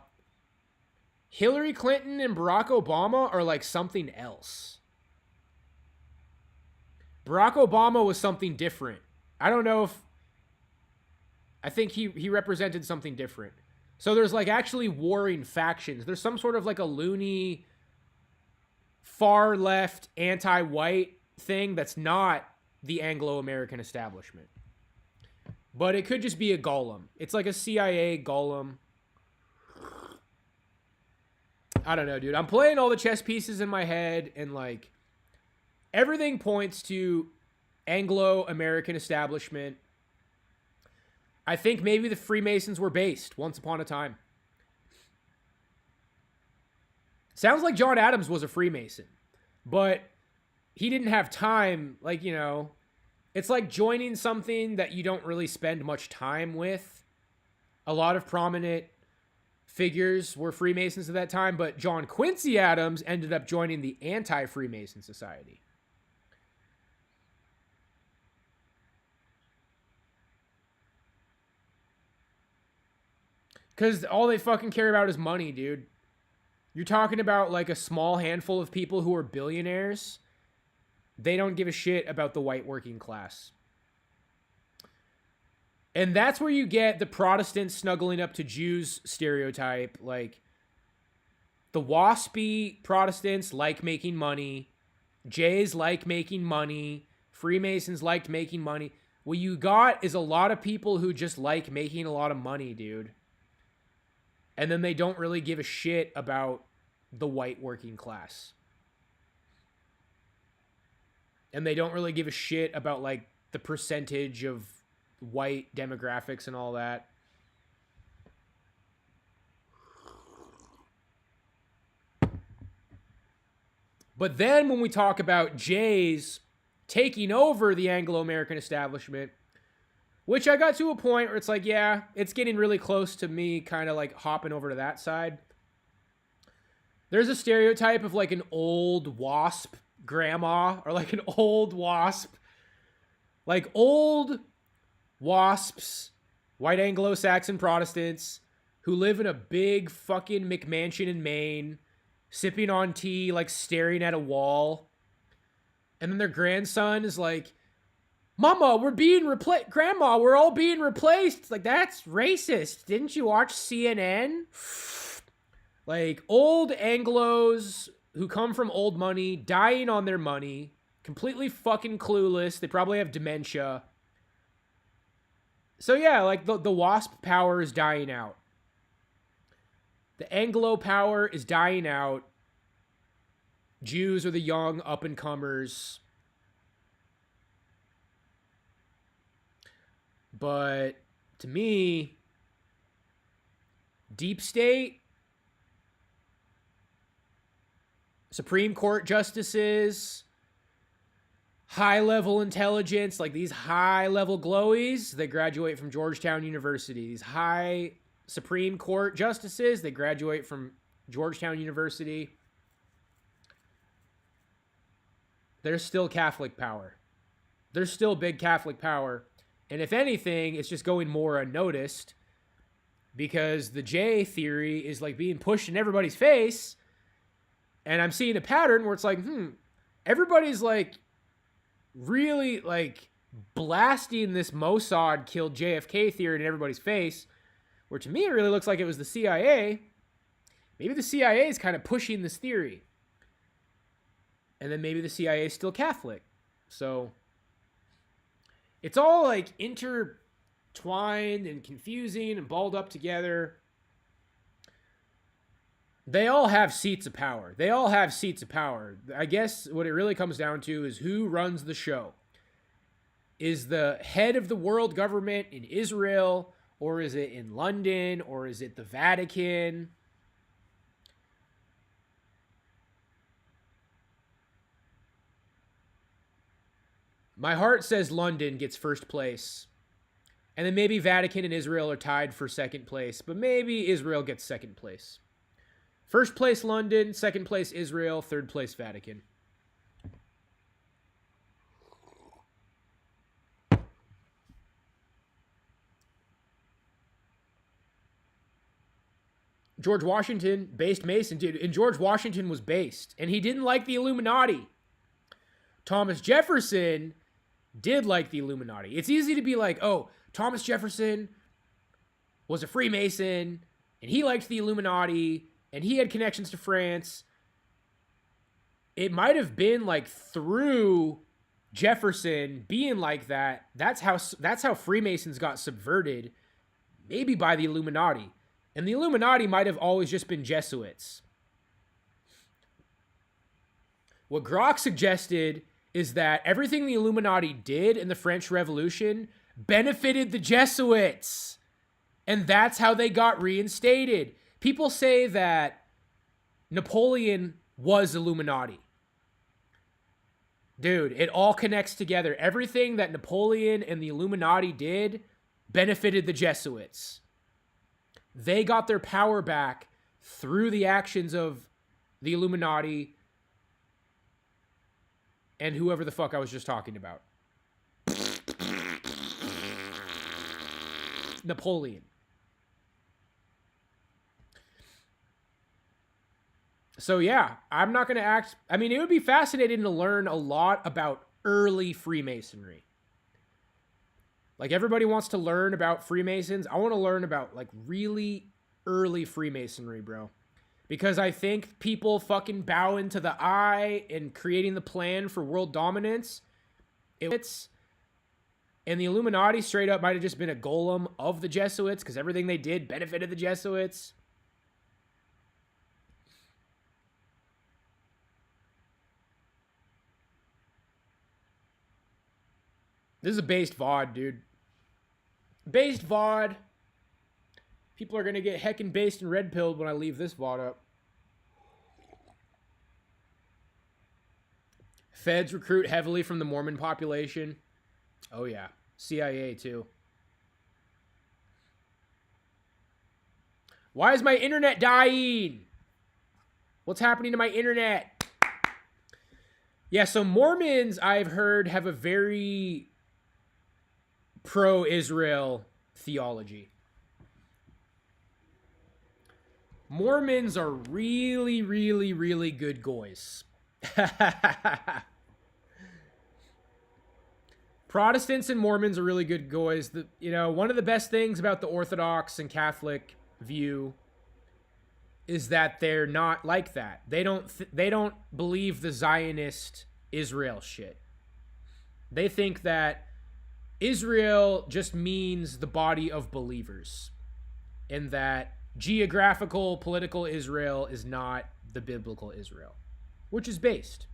Hillary Clinton and Barack Obama are like something else. Barack Obama was something different. I don't know if... I think he represented something different. So there's like actually warring factions. There's some sort of like a loony, far left, anti-white thing that's not the Anglo-American establishment. But it could just be a golem. It's like a CIA golem. I don't know, dude. I'm playing all the chess pieces in my head, and like everything points to Anglo-American establishment. I think maybe the Freemasons were based once upon a time. Sounds like John Adams was a Freemason, but he didn't have time. Like, you know, it's like joining something that you don't really spend much time with. A lot of prominent figures were Freemasons at that time, but John Quincy Adams ended up joining the Anti-Freemason Society. Because all they fucking care about is money, dude. You're talking about like a small handful of people who are billionaires. They don't give a shit about the white working class. And that's where you get the Protestants snuggling up to Jews stereotype. Like, the waspy Protestants like making money. Jays like making money. Freemasons liked making money. What you got is a lot of people who just like making a lot of money, dude. And then they don't really give a shit about the white working class. and they don't really give a shit about like the percentage of white demographics and all that. But then when we talk about Jays taking over the Anglo-American establishment, which I got to a point where it's like, yeah, it's getting really close to me kind of like hopping over to that side. There's a stereotype of like an old WASP grandma or like an old WASP. Like old WASPs, white Anglo-Saxon Protestants, who live in a big fucking McMansion in Maine, sipping on tea, like staring at a wall. And then their grandson is like, Mama, we're being replaced. Grandma, we're all being replaced. It's like, that's racist. Didn't you watch CNN? Like, old Anglos who come from old money, dying on their money, completely fucking clueless. They probably have dementia. So yeah, like, the WASP power is dying out. The Anglo power is dying out. Jews are the young up-and-comers. But to me, deep state, Supreme Court justices, high-level intelligence, like these high-level glowies, they graduate from Georgetown University. These high Supreme Court justices, they graduate from Georgetown University. There's still Catholic power. There's still big Catholic power. And if anything, it's just going more unnoticed because the J theory is like being pushed in everybody's face. And I'm seeing a pattern where it's like, everybody's like really like blasting this Mossad killed JFK theory in everybody's face, where to me it really looks like it was the CIA. Maybe the CIA is kind of pushing this theory. And then maybe the CIA is still Catholic. So it's all like intertwined and confusing and balled up together. They all have seats of power. They all have seats of power. I guess what it really comes down to is who runs the show. Is the head of the world government in Israel, or is it in London, or is it the Vatican? My heart says London gets first place. And then maybe Vatican and Israel are tied for second place, but maybe Israel gets second place. First place London, second place Israel, third place Vatican. George Washington, based Mason, dude. And George Washington was based, and he didn't like the Illuminati. Thomas Jefferson did like the Illuminati. It's easy to be like, oh, Thomas Jefferson was a Freemason, and he liked the Illuminati, and he had connections to France. It might have been like through Jefferson being like that. That's how Freemasons got subverted, maybe by the Illuminati. And the Illuminati might have always just been Jesuits. What Grok suggested is that everything the Illuminati did in the French Revolution benefited the Jesuits. And that's how they got reinstated. People say that Napoleon was Illuminati. Dude, it all connects together. Everything that Napoleon and the Illuminati did benefited the Jesuits. They got their power back through the actions of the Illuminati and whoever the fuck I was just talking about. Napoleon. So yeah, I'm not going to act... I mean, it would be fascinating to learn a lot about early Freemasonry. Like, everybody wants to learn about Freemasons. I want to learn about, like, really early Freemasonry, bro. Because I think people fucking bowing to the eye and creating the plan for world dominance, and the Illuminati straight up might have just been a golem of the Jesuits because everything they did benefited the Jesuits. This is a based VOD, dude. Based VOD. People are going to get heckin' based and red pilled when I leave this VOD up. Feds recruit heavily from the Mormon population. Oh, yeah. CIA, too. Why is my internet dying? What's happening to my internet? Yeah, so Mormons, I've heard, have a very pro-Israel theology. Mormons are really, really, really good guys. Protestants and Mormons are really good guys. One of the best things about the Orthodox and Catholic view is that they're not like that. They don't believe the Zionist Israel shit. They think that Israel just means the body of believers, and that geographical, political Israel is not the biblical Israel, which is based.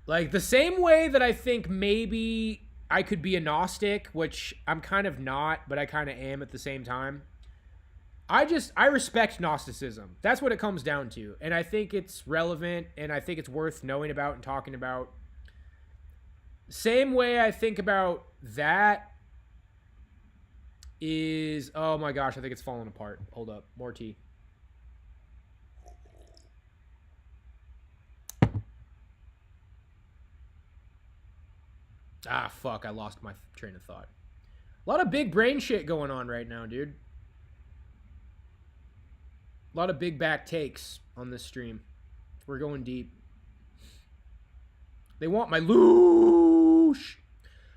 Like, the same way that I think maybe I could be a Gnostic, which I'm kind of not, but I kind of am at the same time. I respect Gnosticism. That's what it comes down to. And I think it's relevant, and I think it's worth knowing about and talking about. Same way I think about that is... Oh my gosh, I think it's falling apart. Hold up. More tea. Ah, fuck. I lost my train of thought. A lot of big brain shit going on right now, dude. A lot of big back takes on this stream. We're going deep. They want my loosh.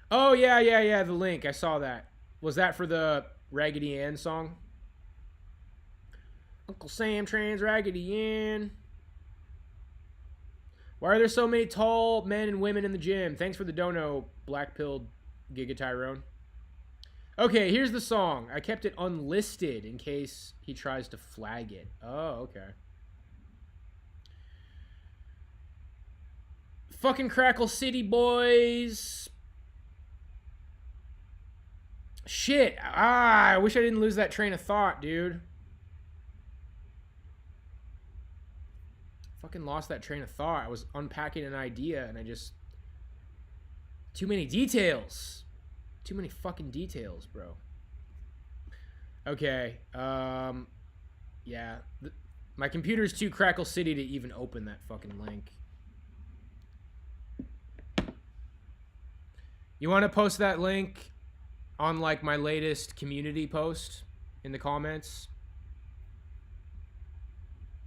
Oh, yeah, the link. I saw that. Was that for the Raggedy Ann song? Uncle Sam trans Raggedy Ann. Why are there so many tall men and women in the gym? Thanks for the dono, black-pilled Giga Tyrone. Okay, here's the song. I kept it unlisted in case he tries to flag it. Oh, okay. Fucking Crackle City, boys. Shit. I wish I didn't lose that train of thought, dude. Fucking lost that train of thought. I was unpacking an idea and I just... Too many details. Too many fucking details, bro. Okay. Yeah. My computer's too Crackle City to even open that fucking link. You want to post that link on, like, my latest community post in the comments?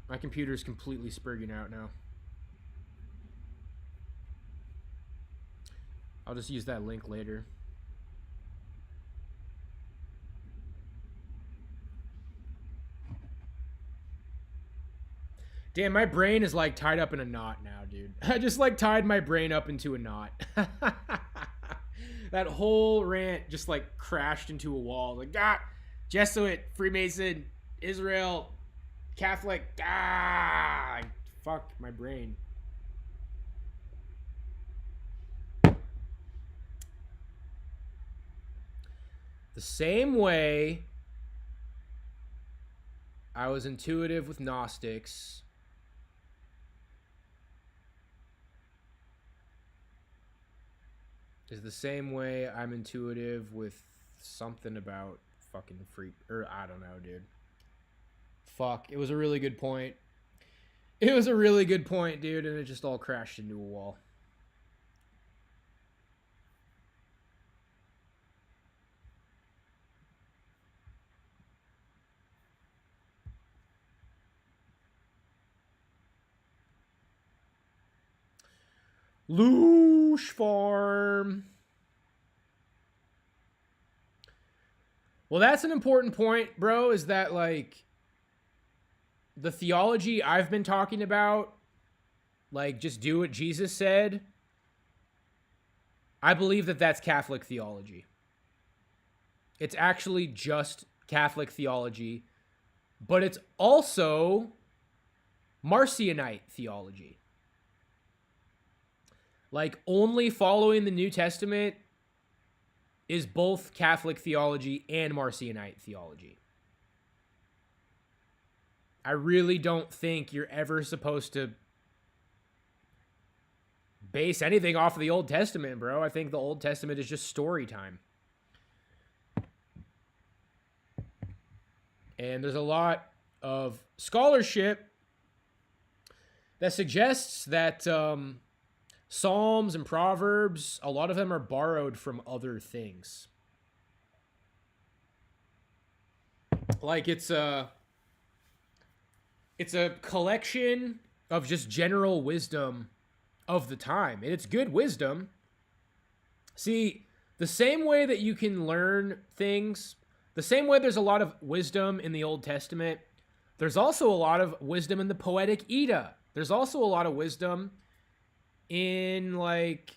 My computer's completely sprigging out now. I'll just use that link later. Damn, my brain is like tied up in a knot now, dude. I just like tied my brain up into a knot. That whole rant just like crashed into a wall. Like, Jesuit, Freemason, Israel, Catholic, fuck my brain. The same way I was intuitive with Gnostics, is the same way I'm intuitive with something about fucking free, or I don't know, dude. Fuck, it was a really good point. It was a really good point, dude, and it just all crashed into a wall. Loosh farm. Well, that's an important point, bro, is that, like, the theology I've been talking about, like, just do what Jesus said, I believe that that's Catholic theology. It's actually just Catholic theology, but it's also Marcionite theology. Like, only following the New Testament is both Catholic theology and Marcionite theology. I really don't think you're ever supposed to base anything off of the Old Testament, bro. I think the Old Testament is just story time. And there's a lot of scholarship that suggests that Psalms and Proverbs, a lot of them are borrowed from other things. Like it's a collection of just general wisdom of the time. And it's good wisdom. See, the same way that you can learn things, the same way there's a lot of wisdom in the Old Testament, there's also a lot of wisdom in the Poetic Edda. There's also a lot of wisdom in, like,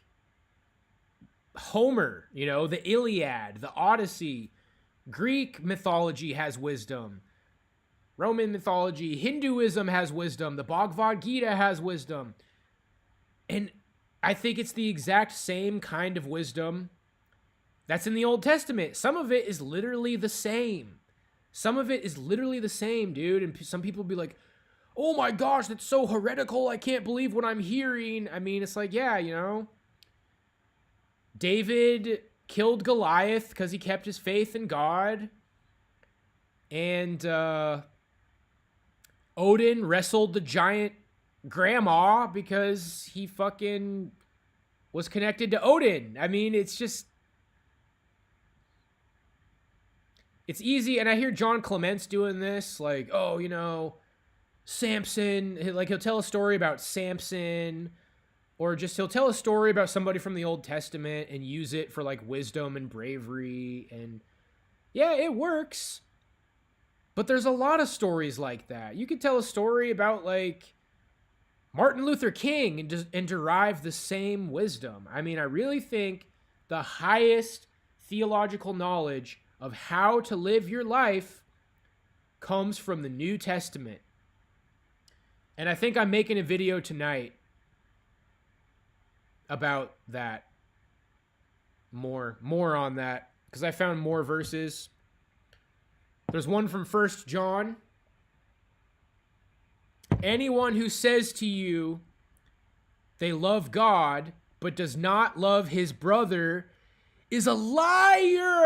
Homer, you know, the Iliad, the Odyssey. Greek mythology has wisdom. Roman mythology, Hinduism has wisdom. The Bhagavad Gita has wisdom. And I think it's the exact same kind of wisdom that's in the Old Testament. Some of it is literally the same. Some of it is literally the same, dude. And some people be like, oh my gosh, that's so heretical. I can't believe what I'm hearing. I mean, it's like, yeah, you know. David killed Goliath because he kept his faith in God. And Odin wrestled the giant grandma because he fucking was connected to Odin. I mean, it's just, it's easy. And I hear John Clement's doing this, like, oh, you know, Samson, like he'll tell a story about Samson, or just he'll tell a story about somebody from the Old Testament and use it for like wisdom and bravery. And yeah, it works. But there's a lot of stories like that. You could tell a story about like Martin Luther King and derive the same wisdom. I mean, I really think the highest theological knowledge of how to live your life comes from the New Testament. And I think I'm making a video tonight about that. More on that, because I found more verses. There's one from 1 John. Anyone who says to you they love God but does not love his brother is a liar.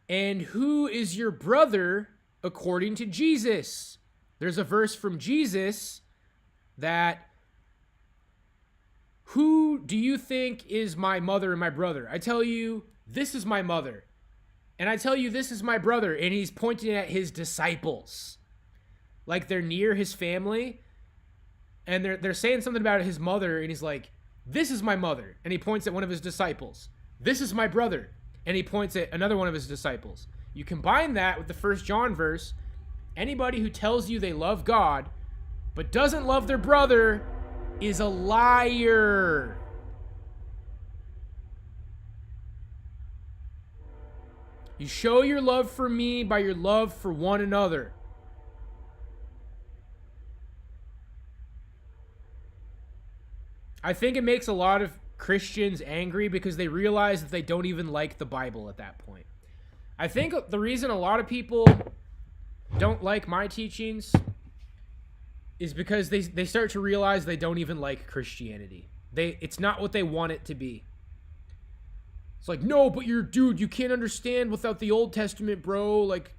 And who is your brother according to Jesus? There's a verse from Jesus that, who do you think is my mother and my brother? I tell you, this is my mother. And I tell you, this is my brother. And he's pointing at his disciples. Like they're near his family. And they're saying something about his mother. And he's like, this is my mother. And he points at one of his disciples. This is my brother. And he points at another one of his disciples. You combine that with the 1 John verse. Anybody who tells you they love God but doesn't love their brother is a liar. You show your love for me by your love for one another. I think it makes a lot of Christians angry because they realize that they don't even like the Bible at that point. I think the reason a lot of people don't like my teachings is because they start to realize they don't even like Christianity. It's not what they want it to be. It's like, no, but you can't understand without the Old Testament, bro. Like,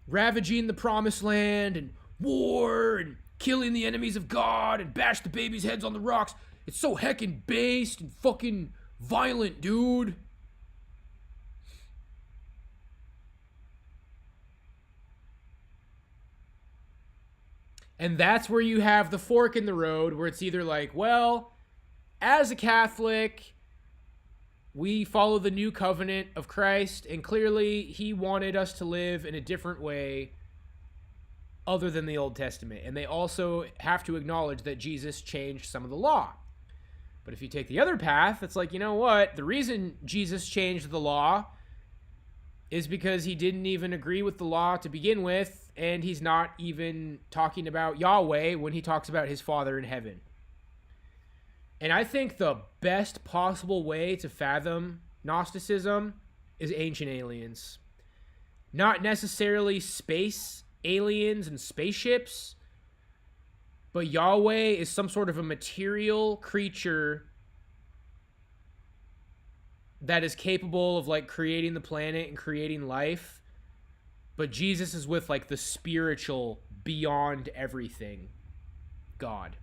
ravaging the promised land and war and killing the enemies of God and bash the babies' heads on the rocks. It's so heckin' based and fucking violent, dude. And that's where you have the fork in the road, where it's either like, well, as a Catholic, we follow the new covenant of Christ, and clearly he wanted us to live in a different way other than the Old Testament. And they also have to acknowledge that Jesus changed some of the law. But if you take the other path, it's like, you know what? The reason Jesus changed the law is because he didn't even agree with the law to begin with, and he's not even talking about Yahweh when he talks about his Father in heaven. And I think the best possible way to fathom Gnosticism is ancient aliens. Not necessarily space aliens and spaceships, but Yahweh is some sort of a material creature that is capable of like creating the planet and creating life. But Jesus is with like the spiritual, beyond everything God.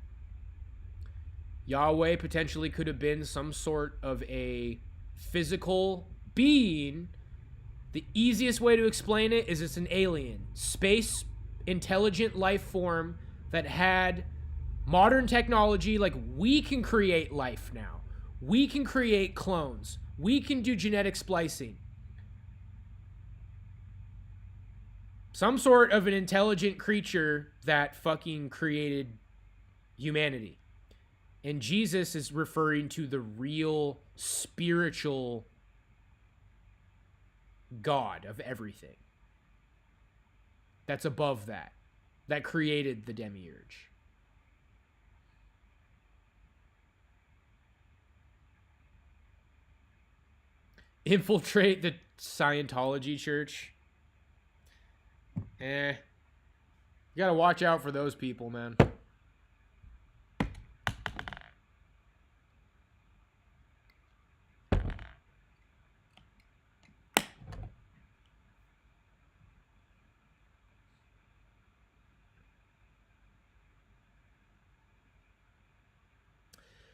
Yahweh potentially could have been some sort of a physical being. The easiest way to explain it is it's an alien, space intelligent life form that had modern technology. Like, we can create life now. We can create clones. We can do genetic splicing. Some sort of an intelligent creature that fucking created humanity. And Jesus is referring to the real spiritual God of everything. That's above that. That created the demiurge. Infiltrate the Scientology church. You gotta watch out for those people, man.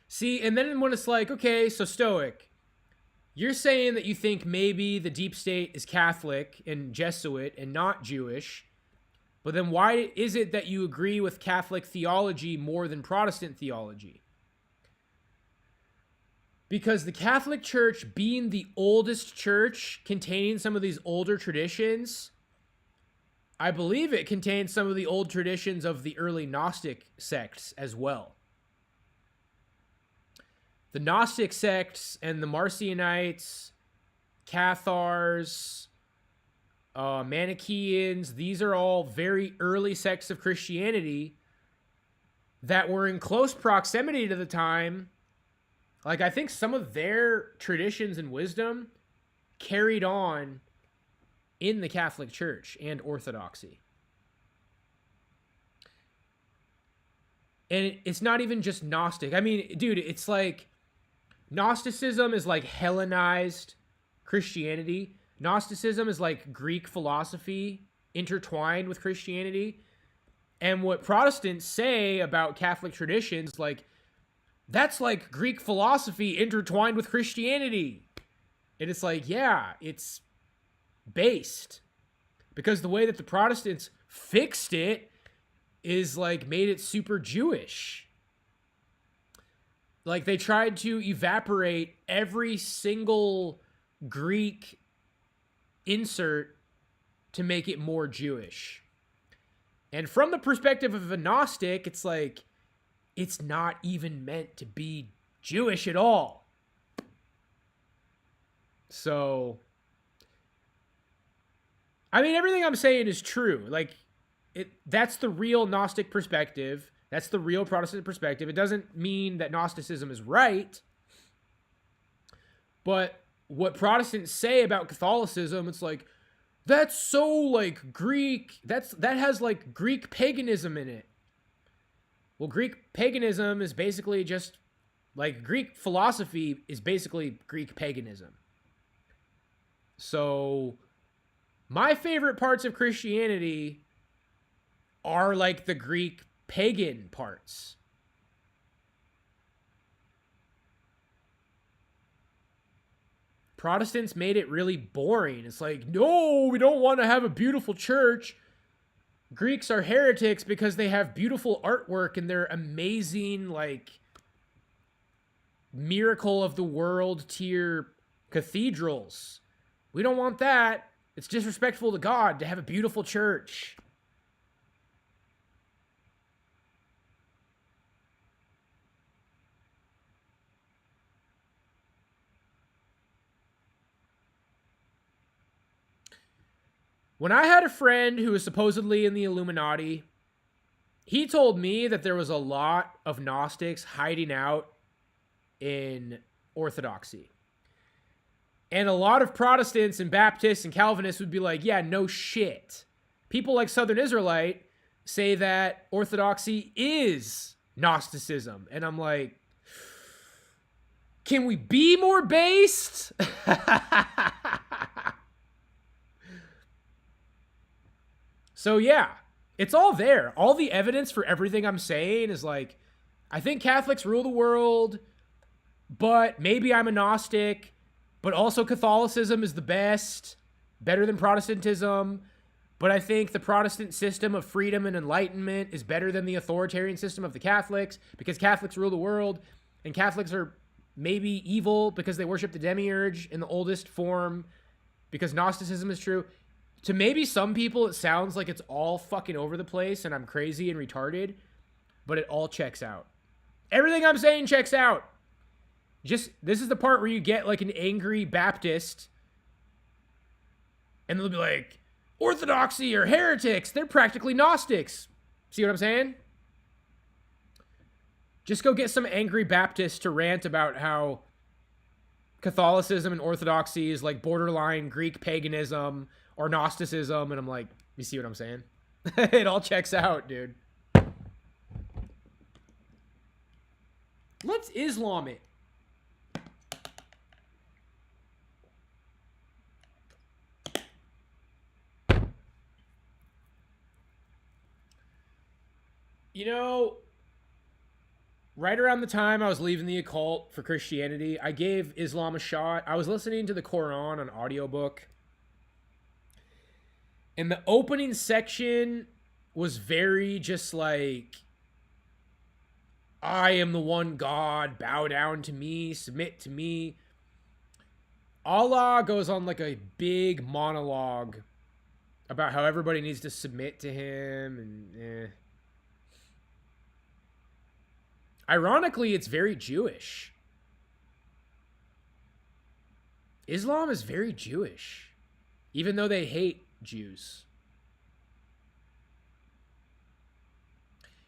See, and then when it's like, okay, so Stoic, you're saying that you think maybe the deep state is Catholic and Jesuit and not Jewish, but then why is it that you agree with Catholic theology more than Protestant theology? Because the Catholic Church, being the oldest church containing some of these older traditions, I believe it contains some of the old traditions of the early Gnostic sects as well. The Gnostic sects and the Marcionites, Cathars, Manichaeans, these are all very early sects of Christianity that were in close proximity to the time. Like, I think some of their traditions and wisdom carried on in the Catholic Church and Orthodoxy. And it's not even just Gnostic. I mean, dude, it's like Gnosticism is like Hellenized Christianity. Gnosticism is like Greek philosophy intertwined with Christianity. And what Protestants say about Catholic traditions, like, that's like Greek philosophy intertwined with Christianity. And it's like, yeah, it's based. Because the way that the Protestants fixed it is like made it super Jewish. Like, they tried to evaporate every single Greek insert to make it more Jewish. And from the perspective of a Gnostic, it's like, it's not even meant to be Jewish at all. So, I mean, everything I'm saying is true. Like, that's the real Gnostic perspective. That's the real Protestant perspective. It doesn't mean that Gnosticism is right. But what Protestants say about Catholicism, it's like, that's so like Greek. That has like Greek paganism in it. Well, Greek paganism is basically just like Greek philosophy is basically Greek paganism. So my favorite parts of Christianity are like the Greek pagan parts. Protestants made it really boring. It's like, no, we don't want to have a beautiful church. Greeks are heretics because they have beautiful artwork and they're amazing, like, miracle of the world tier cathedrals. We don't want that. It's disrespectful to God to have a beautiful church. When I had a friend who was supposedly in the Illuminati, he told me that there was a lot of Gnostics hiding out in Orthodoxy. And a lot of Protestants and Baptists and Calvinists would be like, yeah, no shit. People like Southern Israelite say that Orthodoxy is Gnosticism. And I'm like, can we be more based? So yeah, it's all there. All the evidence for everything I'm saying is like, I think Catholics rule the world, but maybe I'm a Gnostic, but also Catholicism is the best, better than Protestantism. But I think the Protestant system of freedom and enlightenment is better than the authoritarian system of the Catholics, because Catholics rule the world, and Catholics are maybe evil because they worship the demiurge in the oldest form, because Gnosticism is true. To maybe some people, it sounds like it's all fucking over the place and I'm crazy and retarded, but it all checks out. Everything I'm saying checks out. Just, this is the part where you get like an angry Baptist and they'll be like, Orthodoxy or heretics, they're practically Gnostics. See what I'm saying? Just go get some angry Baptists to rant about how Catholicism and Orthodoxy is like borderline Greek paganism or Gnosticism, and I'm like, you see what I'm saying? It all checks out, dude. Let's Islam it. You know, right around the time I was leaving the occult for Christianity, I gave Islam a shot. I was listening to the Quran on audiobook. And the opening section was very just like, I am the one God, bow down to me, submit to me. Allah goes on like a big monologue about how everybody needs to submit to him, and Ironically, it's very Jewish. Islam is very Jewish, even though they hate Jews.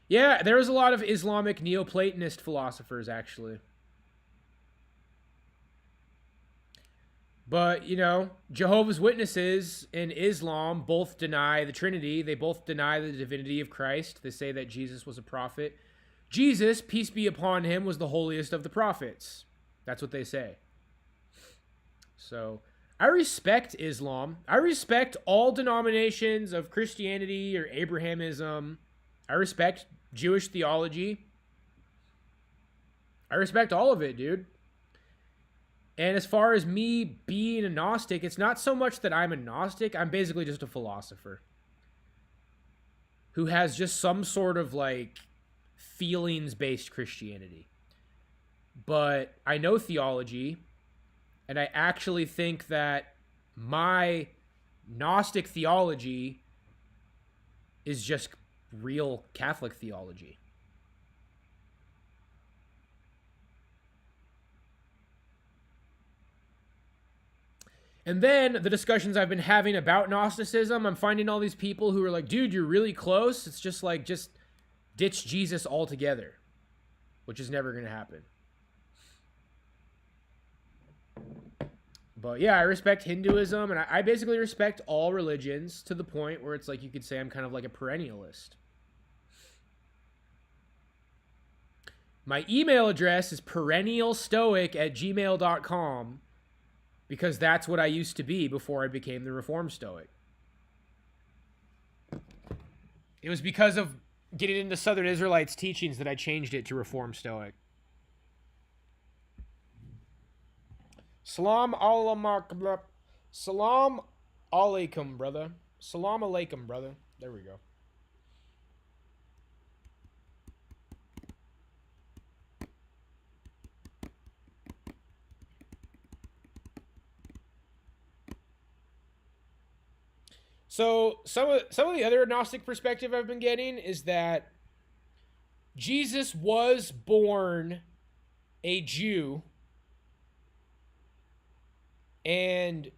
Yeah, there was a lot of Islamic Neoplatonist philosophers, actually. But, you know, Jehovah's Witnesses and Islam both deny the Trinity. They both deny the divinity of Christ. They say that Jesus was a prophet. Jesus, peace be upon him, was the holiest of the prophets. That's what they say. So, I respect Islam. I respect all denominations of Christianity or Abrahamism. I respect Jewish theology. I respect all of it, dude. And as far as me being a Gnostic, it's not so much that I'm a Gnostic. I'm basically just a philosopher who has just some sort of like feelings-based Christianity. But I know theology, and I actually think that my Gnostic theology is just real Catholic theology. And then the discussions I've been having about Gnosticism, I'm finding all these people who are like, dude, you're really close. It's just like, just ditch Jesus altogether, which is never going to happen. But yeah, I respect Hinduism, and I basically respect all religions to the point where it's like you could say I'm kind of like a perennialist. My email address is perennialstoic@gmail.com because that's what I used to be before I became the Reformed Stoic. It was because of getting into Southern Israelites' teachings that I changed it to Reformed Stoic. Salam alaikum, Salam alaikum, brother. Salam alaikum, brother. There we go. So some of the other Gnostic perspective I've been getting is that Jesus was born a Jew, and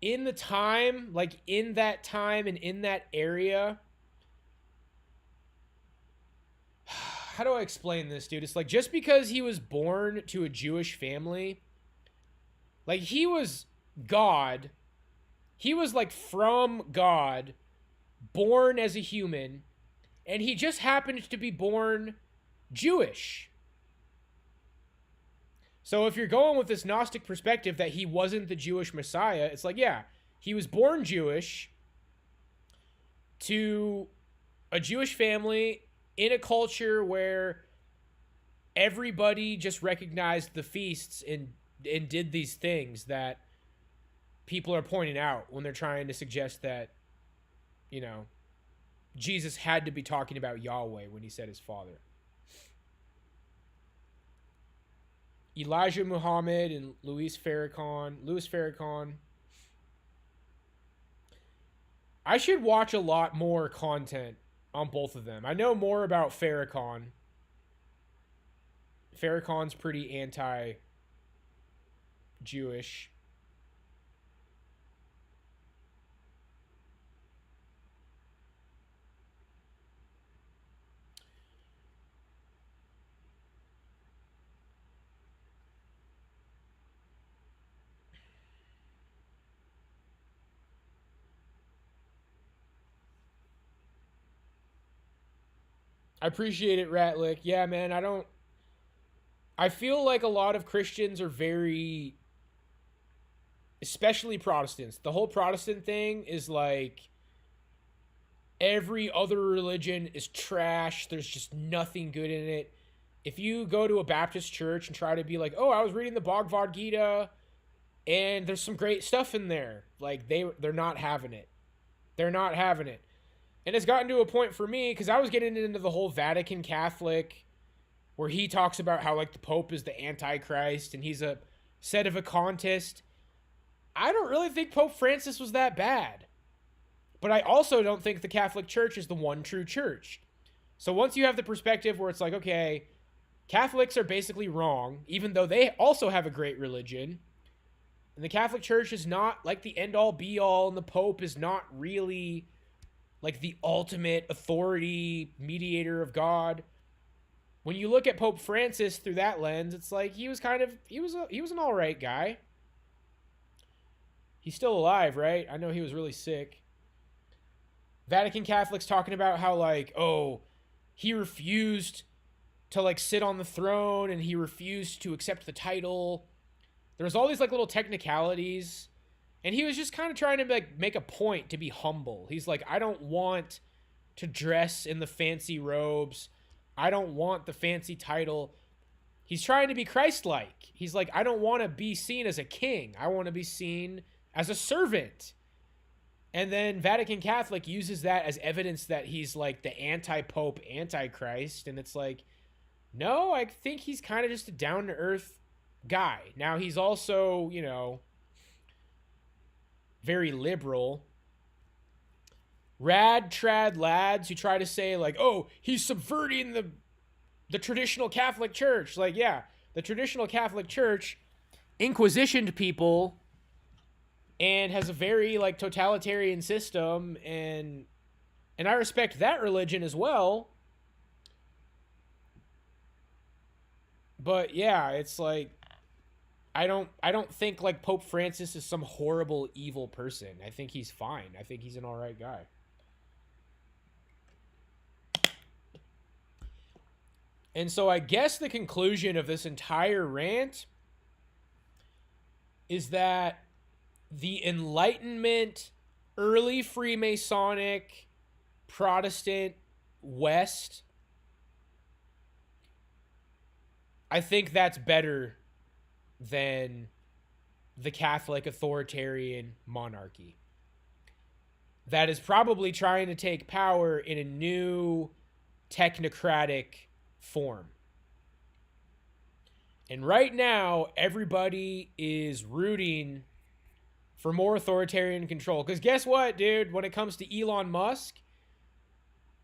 in the time, like in that time and in that area, how do I explain this, dude? It's like just because he was born to a Jewish family, like he was God, he was like from God, born as a human, and he just happened to be born Jewish. So if you're going with this Gnostic perspective that he wasn't the Jewish Messiah, it's like, yeah, he was born Jewish to a Jewish family in a culture where everybody just recognized the feasts and did these things that people are pointing out when they're trying to suggest that, you know, Jesus had to be talking about Yahweh when he said his father. Elijah Muhammad and Louis Farrakhan. I should watch a lot more content on both of them. I know more about Farrakhan. Farrakhan's pretty anti-Jewish. I appreciate it, Ratlick. Yeah, man, I feel like a lot of Christians are very, especially Protestants. The whole Protestant thing is like every other religion is trash. There's just nothing good in it. If you go to a Baptist church and try to be like, "Oh, I was reading the Bhagavad Gita and there's some great stuff in there." Like they're not having it. They're not having it. And it's gotten to a point for me cuz I was getting into the whole Vatican Catholic where he talks about how like the Pope is the Antichrist and he's a set of a contest. I don't really think Pope Francis was that bad. But I also don't think the Catholic Church is the one true church. So once you have the perspective where it's like, okay, Catholics are basically wrong, even though they also have a great religion, and the Catholic Church is not like the end all be all, and the Pope is not really like the ultimate authority mediator of God. When you look at Pope Francis through that lens, it's like he was an all right guy. He's still alive, right? I know he was really sick. Vatican Catholics talking about how like, oh, he refused to like sit on the throne and he refused to accept the title. There was all these like little technicalities, and he was just kind of trying to like make a point to be humble. He's like, I don't want to dress in the fancy robes. I don't want the fancy title. He's trying to be Christ-like. He's like, I don't want to be seen as a king. I want to be seen as a servant. And then Vatican Catholic uses that as evidence that he's like the anti-pope, antichrist. And it's like, no, I think he's kind of just a down-to-earth guy. Now, he's also, you know, very liberal. Rad trad lads who try to say like, oh, he's subverting the traditional Catholic Church. Like, yeah, the traditional Catholic Church inquisitioned people and has a very like totalitarian system, and I respect that religion as well. But yeah, it's like I don't think like Pope Francis is some horrible evil person. I think he's fine. I think he's an all right guy. And so I guess the conclusion of this entire rant is that the Enlightenment, early Freemasonic, Protestant West, I think that's better than the Catholic authoritarian monarchy. That is probably trying to take power in a new technocratic form. And right now, everybody is rooting for more authoritarian control. Because guess what, dude? When it comes to Elon Musk,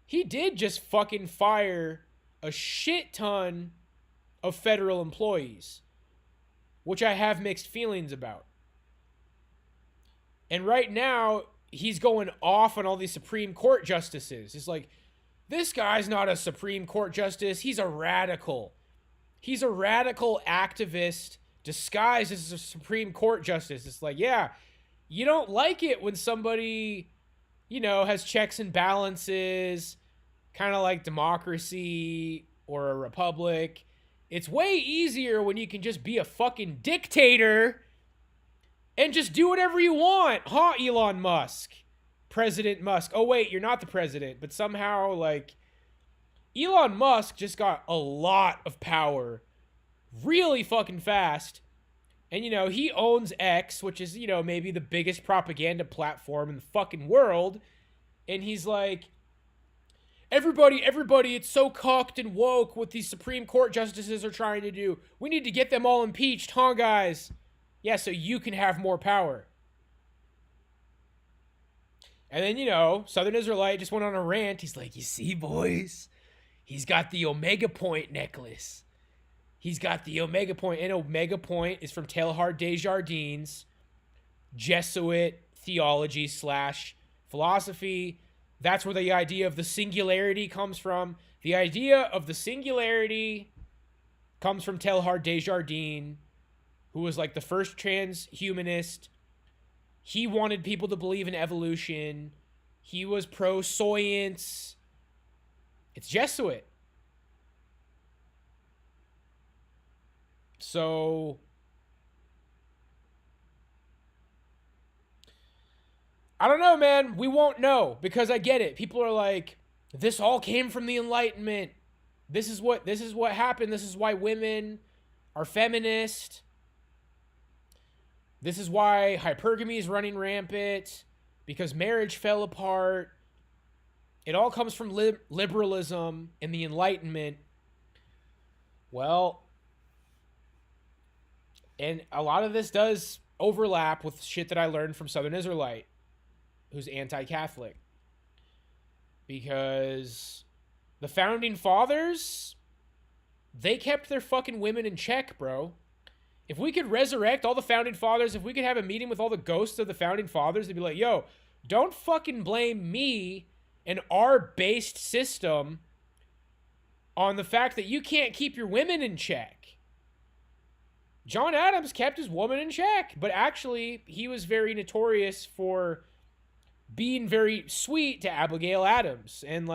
he did just fucking fire a shit ton of federal employees, which I have mixed feelings about. And right now, he's going off on all these Supreme Court justices. He's like, this guy's not a Supreme Court justice. He's a radical. He's a radical activist disguised as a Supreme Court justice. It's like, yeah, you don't like it when somebody, has checks and balances, kind of like democracy or a republic. It's way easier when you can just be a fucking dictator and just do whatever you want. Huh, Elon Musk? President Musk. Oh, wait, you're not the president. But somehow, Elon Musk just got a lot of power really fucking fast. And, he owns X, which is, maybe the biggest propaganda platform in the fucking world. And he's like, everybody, it's so cucked and woke what these Supreme Court justices are trying to do. We need to get them all impeached, huh, guys? Yeah, so you can have more power. And then, Southern Israelite just went on a rant. He's like, you see, boys? He's got the Omega Point necklace. He's got the Omega Point. And Omega Point is from Teilhard de Jardin's Jesuit theology / philosophy. That's where the idea of the singularity comes from. The idea of the singularity comes from Teilhard de Jardin, who was like the first transhumanist. He wanted people to believe in evolution. He was pro-science. It's Jesuit. So, I don't know, man. We won't know because I get it. People are like, this all came from the Enlightenment. This is what happened. This is why women are feminist. This is why hypergamy is running rampant, because marriage fell apart. It all comes from liberalism and the Enlightenment. Well, and a lot of this does overlap with shit that I learned from Southern Israelite, who's anti-Catholic. Because the Founding Fathers, they kept their fucking women in check, bro. If we could resurrect all the Founding Fathers, if we could have a meeting with all the ghosts of the Founding Fathers, they'd be like, yo, don't fucking blame me and our based system on the fact that you can't keep your women in check. John Adams kept his woman in check, but actually, he was very notorious for being very sweet to Abigail Adams. And,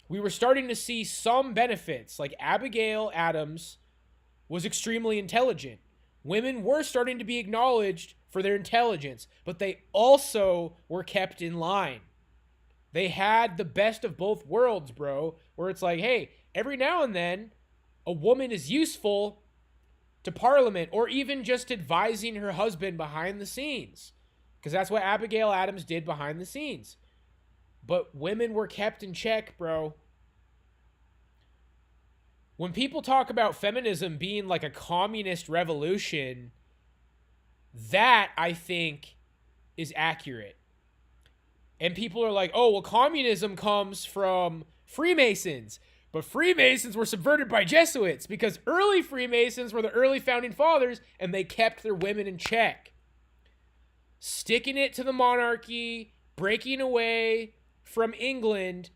we were starting to see some benefits. Like, Abigail Adams was extremely intelligent. Women were starting to be acknowledged for their intelligence, but they also were kept in line. They had the best of both worlds, bro, where it's like, hey, every now and then, a woman is useful to Parliament, or even just advising her husband behind the scenes, because that's what Abigail Adams did behind the scenes. But women were kept in check, bro. When people talk about feminism being like a communist revolution, that, I think, is accurate. And people are like, oh, well, communism comes from Freemasons. But Freemasons were subverted by Jesuits, because early Freemasons were the early Founding Fathers, and they kept their women in check. Sticking it to the monarchy, breaking away from England,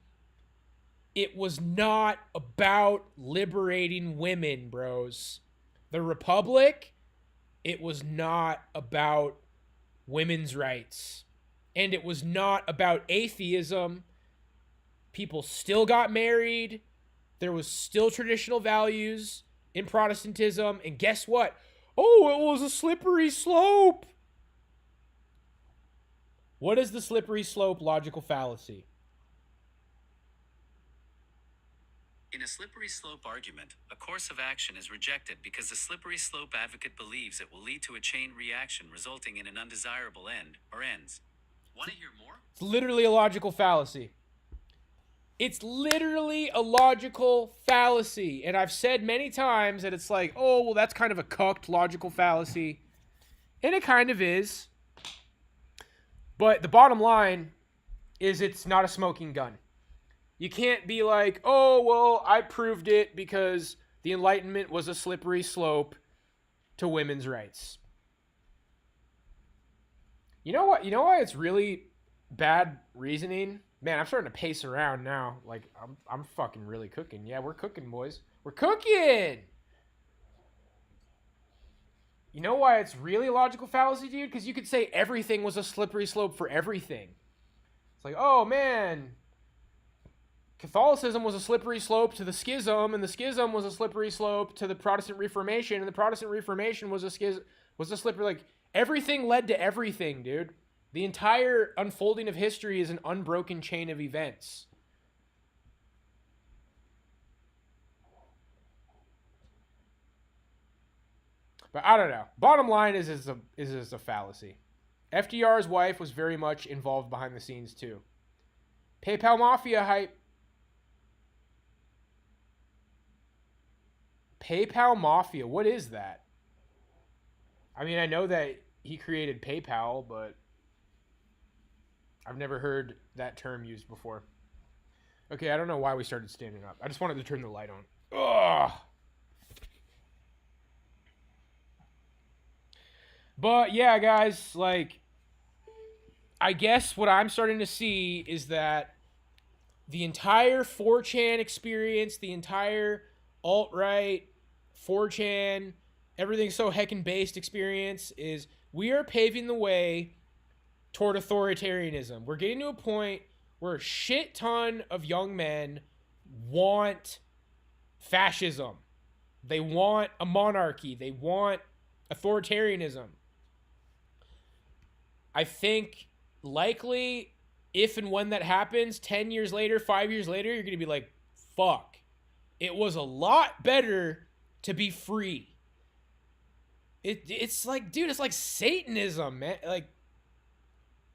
it was not about liberating women, bros. The Republic, it was not about women's rights. And it was not about atheism. People still got married. There was still traditional values in Protestantism. And guess what? Oh, it was a slippery slope. What is the slippery slope logical fallacy? In a slippery slope argument, a course of action is rejected because the slippery slope advocate believes it will lead to a chain reaction resulting in an undesirable end or ends. Want to hear more? It's literally a logical fallacy. It's literally a logical fallacy. And I've said many times that it's like, oh, well, that's kind of a cucked logical fallacy. And it kind of is. But the bottom line is it's not a smoking gun. You can't be like, oh, well, I proved it because the Enlightenment was a slippery slope to women's rights. You know what? You know why it's really bad reasoning? Man, I'm starting to pace around now. Like I'm fucking really cooking. Yeah, we're cooking, boys. We're cooking. You know why it's really a logical fallacy, dude? Because you could say everything was a slippery slope for everything. It's like, oh man, Catholicism was a slippery slope to the schism, and the schism was a slippery slope to the Protestant Reformation, and the Protestant Reformation was a slippery, like, everything led to everything, dude. The entire unfolding of history is an unbroken chain of events. But I don't know. Bottom line is a fallacy. FDR's wife was very much involved behind the scenes too. PayPal Mafia hype. PayPal Mafia, what is that? I mean, I know that he created PayPal, but I've never heard that term used before. Okay, I don't know why we started standing up. I just wanted to turn the light on. Ugh. But yeah, guys, like, I guess what I'm starting to see is that the entire 4chan experience, the entire alt-right, 4chan, everything so heckin' based experience is we are paving the way toward authoritarianism. We're getting to a point where a shit ton of young men want fascism. They want a monarchy. They want authoritarianism. I think likely if and when that happens, 10 years later, 5 years later, you're going to be like, fuck. It was a lot better to be free. It's like, dude, it's like Satanism, man. Like,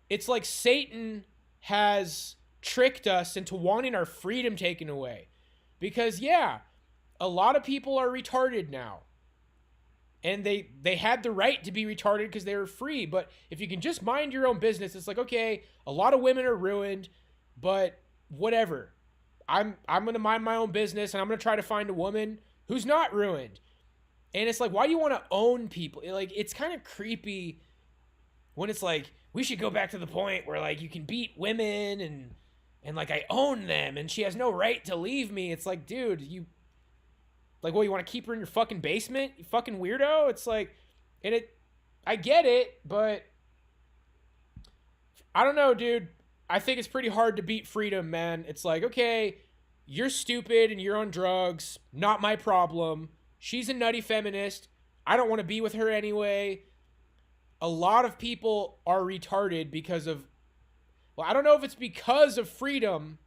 it's like Satan has tricked us into wanting our freedom taken away. Because, yeah, a lot of people are retarded now. And they had the right to be retarded because they were free. But if you can just mind your own business, it's like, okay, a lot of women are ruined, but whatever. I'm gonna mind my own business and I'm gonna try to find a woman who's not ruined. And it's like, why do you want to own people? Like, it's kind of creepy when it's like, we should go back to the point where like you can beat women and like I own them and she has no right to leave me. It's like, dude, you like, well, you want to keep her in your fucking basement? You fucking weirdo? It's like, and I get it, but I don't know, dude. I think it's pretty hard to beat freedom, man. It's like, okay, you're stupid and you're on drugs. Not my problem. She's a nutty feminist. I don't want to be with her anyway. A lot of people are retarded because of, well, I don't know if it's because of freedom,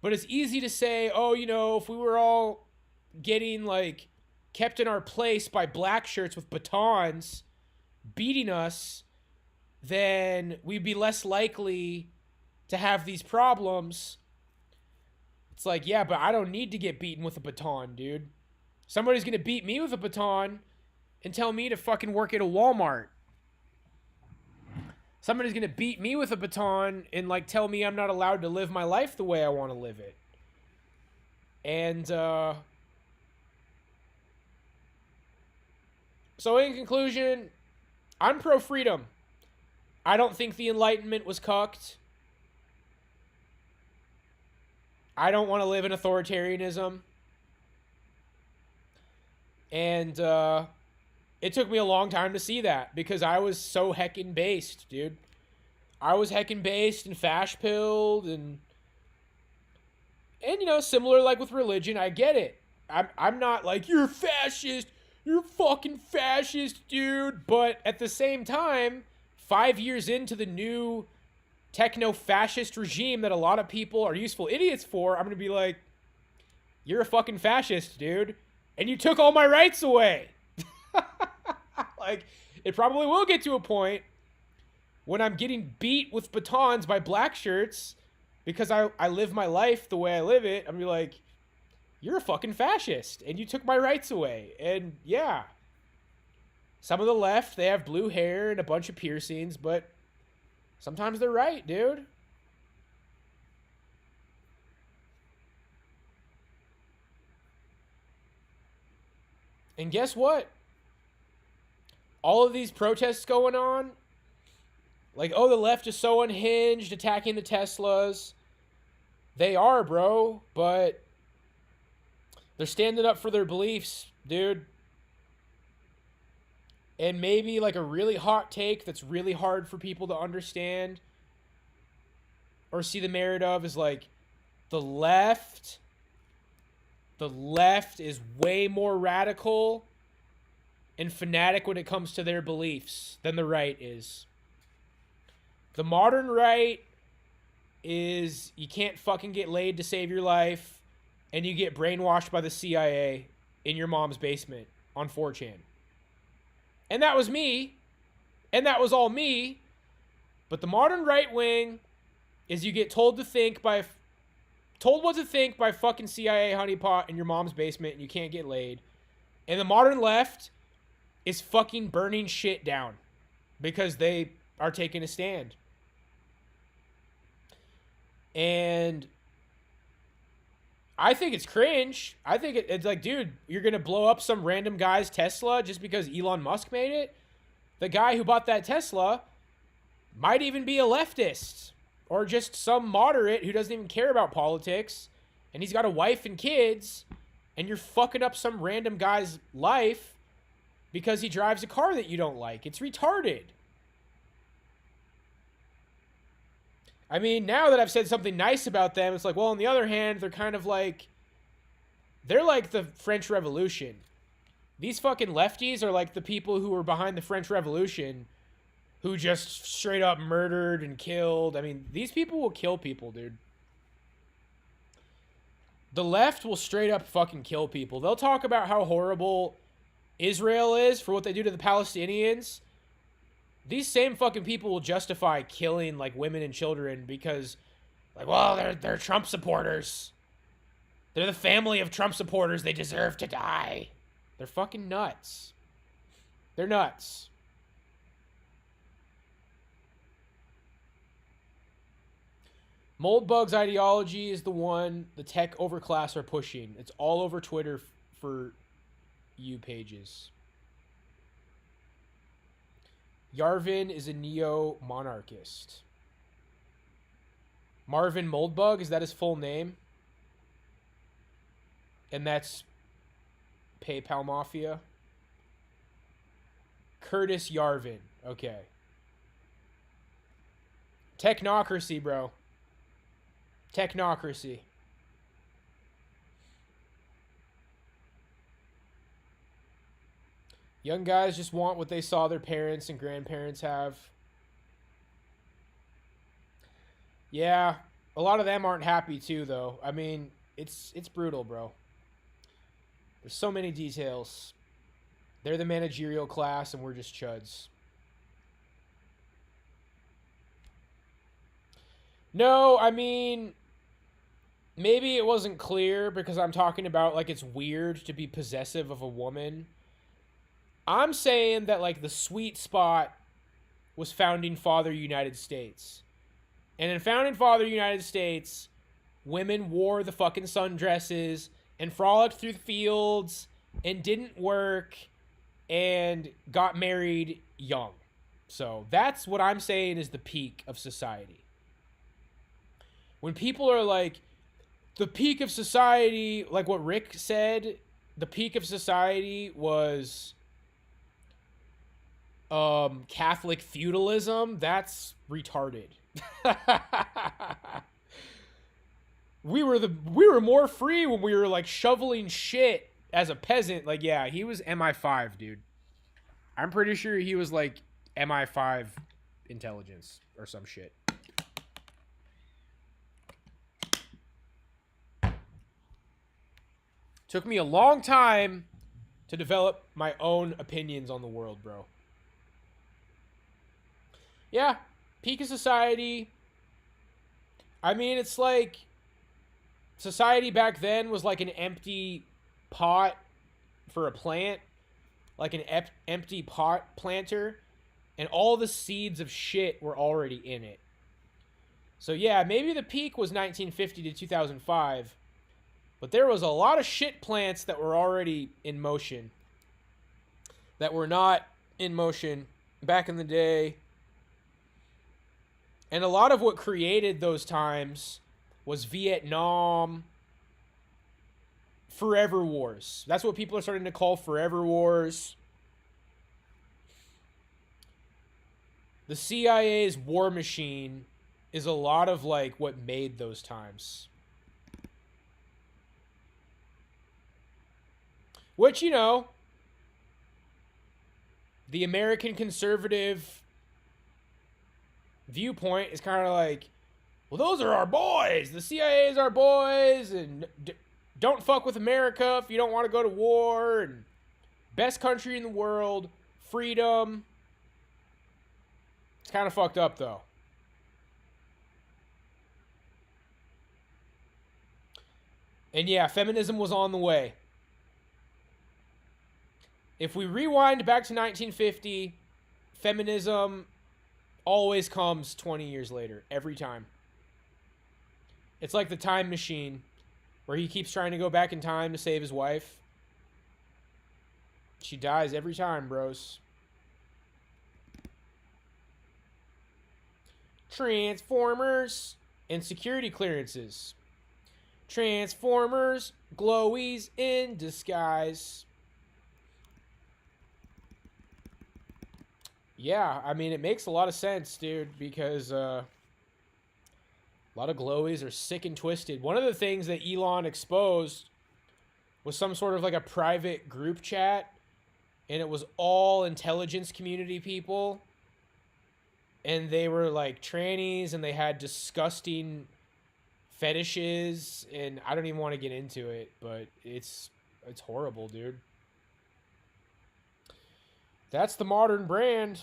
but it's easy to say, oh, you know, if we were all getting like kept in our place by black shirts with batons beating us, then we'd be less likely to have these problems. It's like, yeah, but I don't need to get beaten with a baton, dude. Somebody's gonna beat me with a baton and tell me to fucking work at a Walmart. Somebody's gonna beat me with a baton and like tell me I'm not allowed to live my life the way I want to live it. And so in conclusion, I'm pro freedom. I don't think the Enlightenment was cucked. I don't want to live in authoritarianism. And it took me a long time to see that because I was so heckin' based, dude. I was heckin' based and fash pilled and you know, similar like with religion, I get it. I'm not like, you're fascist, you're fucking fascist, dude. But at the same time, 5 years into the new techno-fascist regime that a lot of people are useful idiots for, I'm gonna be like, you're a fucking fascist, dude. And you took all my rights away. Like, it probably will get to a point when I'm getting beat with batons by black shirts because I live my life the way I live it. I'm gonna be like, you're a fucking fascist and you took my rights away. And yeah, some of the left, they have blue hair and a bunch of piercings, but sometimes they're right, dude. And guess what? All of these protests going on, Like, oh, the left is so unhinged, attacking the Teslas. They are, bro, but they're standing up for their beliefs, dude. And maybe like a really hot take that's really hard for people to understand or see the merit of is like the left is way more radical and fanatic when it comes to their beliefs than the right is. The modern right is you can't fucking get laid to save your life and you get brainwashed by the CIA in your mom's basement on 4chan. And that was me. And that was all me. But the modern right wing is you get told what to think by fucking CIA honeypot in your mom's basement and you can't get laid. And the modern left is fucking burning shit down because they are taking a stand. And I think it's cringe. I think it's like, dude, you're going to blow up some random guy's Tesla just because Elon Musk made it? The guy who bought that Tesla might even be a leftist or just some moderate who doesn't even care about politics. And he's got a wife and kids. And you're fucking up some random guy's life because he drives a car that you don't like. It's retarded. I mean, now that I've said something nice about them, it's like, well, on the other hand, they're kind of like, they're like the French Revolution. These fucking lefties are like the people who were behind the French Revolution who just straight up murdered and killed. I mean, these people will kill people, dude. The left will straight up fucking kill people. They'll talk about how horrible Israel is for what they do to the Palestinians. These same fucking people will justify killing like women and children because, like, well, they're Trump supporters. They're the family of Trump supporters. They deserve to die. They're fucking nuts. They're nuts. Moldbug's ideology is the one the tech overclass are pushing. It's all over Twitter for you pages. Yarvin is a neo-monarchist. Marvin Moldbug, is that his full name? And that's PayPal Mafia. Curtis Yarvin. Okay. Technocracy, bro. Technocracy. Young guys just want what they saw their parents and grandparents have. Yeah, a lot of them aren't happy too, though. I mean, it's brutal, bro. There's so many details. They're the managerial class, and we're just chuds. No, I mean, maybe it wasn't clear because I'm talking about, like, it's weird to be possessive of a woman. I'm saying that, like, the sweet spot was Founding Father United States. And in Founding Father United States, women wore the fucking sundresses and frolicked through the fields and didn't work and got married young. So that's what I'm saying is the peak of society. When people are like, the peak of society, like what Rick said, the peak of society was Catholic feudalism, that's retarded. We were more free when we were like shoveling shit as a peasant. Like, yeah, he was MI5, dude. I'm pretty sure he was like MI5 intelligence or some shit. Took me a long time to develop my own opinions on the world, bro. Yeah, peak of society. I mean, it's like society back then was like an empty pot for a plant, like an empty pot planter, and all the seeds of shit were already in it. So yeah, maybe the peak was 1950 to 2005, but there was a lot of shit plants that were already in motion that were not in motion back in the day And a lot of what created those times was Vietnam, forever wars. That's what people are starting to call forever wars. The CIA's war machine is a lot of like what made those times. Which, you know, the American conservative viewpoint is kind of like, well, those are our boys. The CIA is our boys, and don't fuck with America if you don't want to go to war. And best country in the world, freedom. It's kind of fucked up, though. And yeah, feminism was on the way. If we rewind back to 1950, feminism always comes 20 years later, every time. It's like the time machine, where he keeps trying to go back in time to save his wife. She dies every time, bros. Transformers and security clearances. Transformers, glowies in disguise. Yeah, I mean, it makes a lot of sense, dude, because a lot of glowies are sick and twisted. One of the things that Elon exposed was some sort of like a private group chat, and it was all intelligence community people, and they were like trannies, and they had disgusting fetishes, and I don't even want to get into it, but it's horrible, dude. That's the modern brand.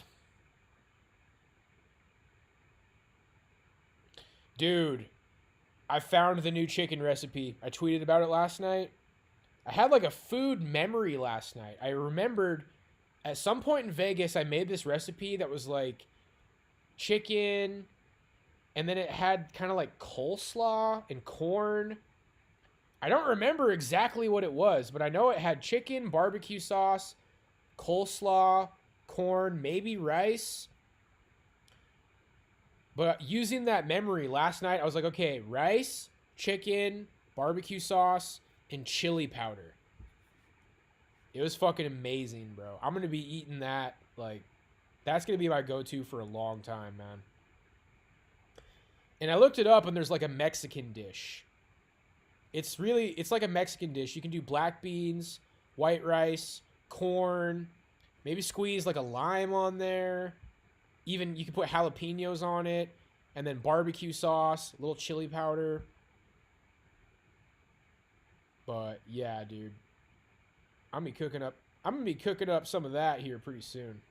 Dude, I found the new chicken recipe. I tweeted about it last night. I had like a food memory last night. I remembered at some point in Vegas, I made this recipe that was like chicken, and then it had kind of like coleslaw and corn. I don't remember exactly what it was, but I know it had chicken, barbecue sauce, coleslaw, corn, maybe rice. But using that memory last night, I was like, okay, rice, chicken, barbecue sauce, and chili powder. It was fucking amazing, bro. I'm going to be eating that. Like, that's going to be my go-to for a long time, man. And I looked it up, and there's like a Mexican dish. It's like a Mexican dish. You can do black beans, white rice, corn, maybe squeeze like a lime on there. Even you can put jalapenos on it, and then barbecue sauce, a little chili powder. But yeah, dude, I'm gonna be cooking up some of that here pretty soon.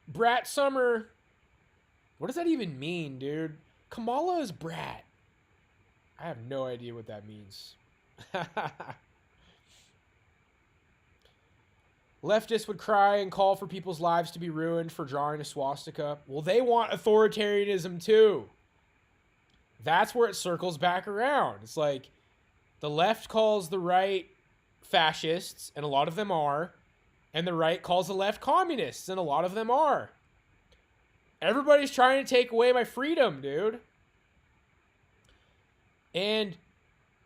Brat Summer. What does that even mean, dude? Kamala is brat. I have no idea what that means. Leftists would cry and call for people's lives to be ruined for drawing a swastika. Well, they want authoritarianism too. That's where it circles back around. It's like the left calls the right fascists, and a lot of them are, and the right calls the left communists, and a lot of them are. Everybody's trying to take away my freedom, dude. And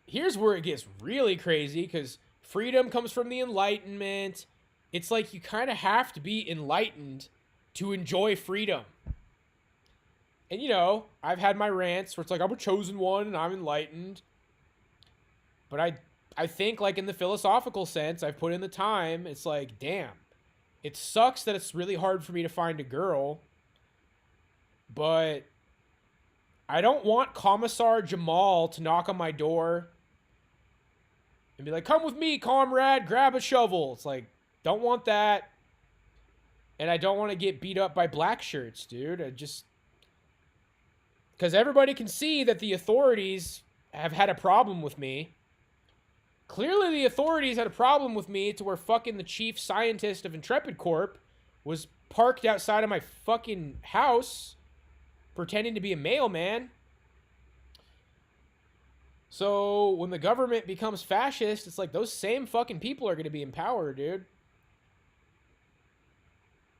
here's where it gets really crazy, because freedom comes from the enlightenment. It's like you kind of have to be enlightened to enjoy freedom. And, you know, I've had my rants where it's like, I'm a chosen one and I'm enlightened. But I think, like, in the philosophical sense, I've put in the time. It's like, damn, it sucks that it's really hard for me to find a girl. But I don't want Commissar Jamal to knock on my door and be like, come with me, comrade, grab a shovel. It's like, don't want that. And I don't want to get beat up by black shirts, dude. Because everybody can see that the authorities have had a problem with me. Clearly the authorities had a problem with me to where fucking the chief scientist of Intrepid Corp was parked outside of my fucking house pretending to be a mailman. So when the government becomes fascist, it's like those same fucking people are going to be in power, dude.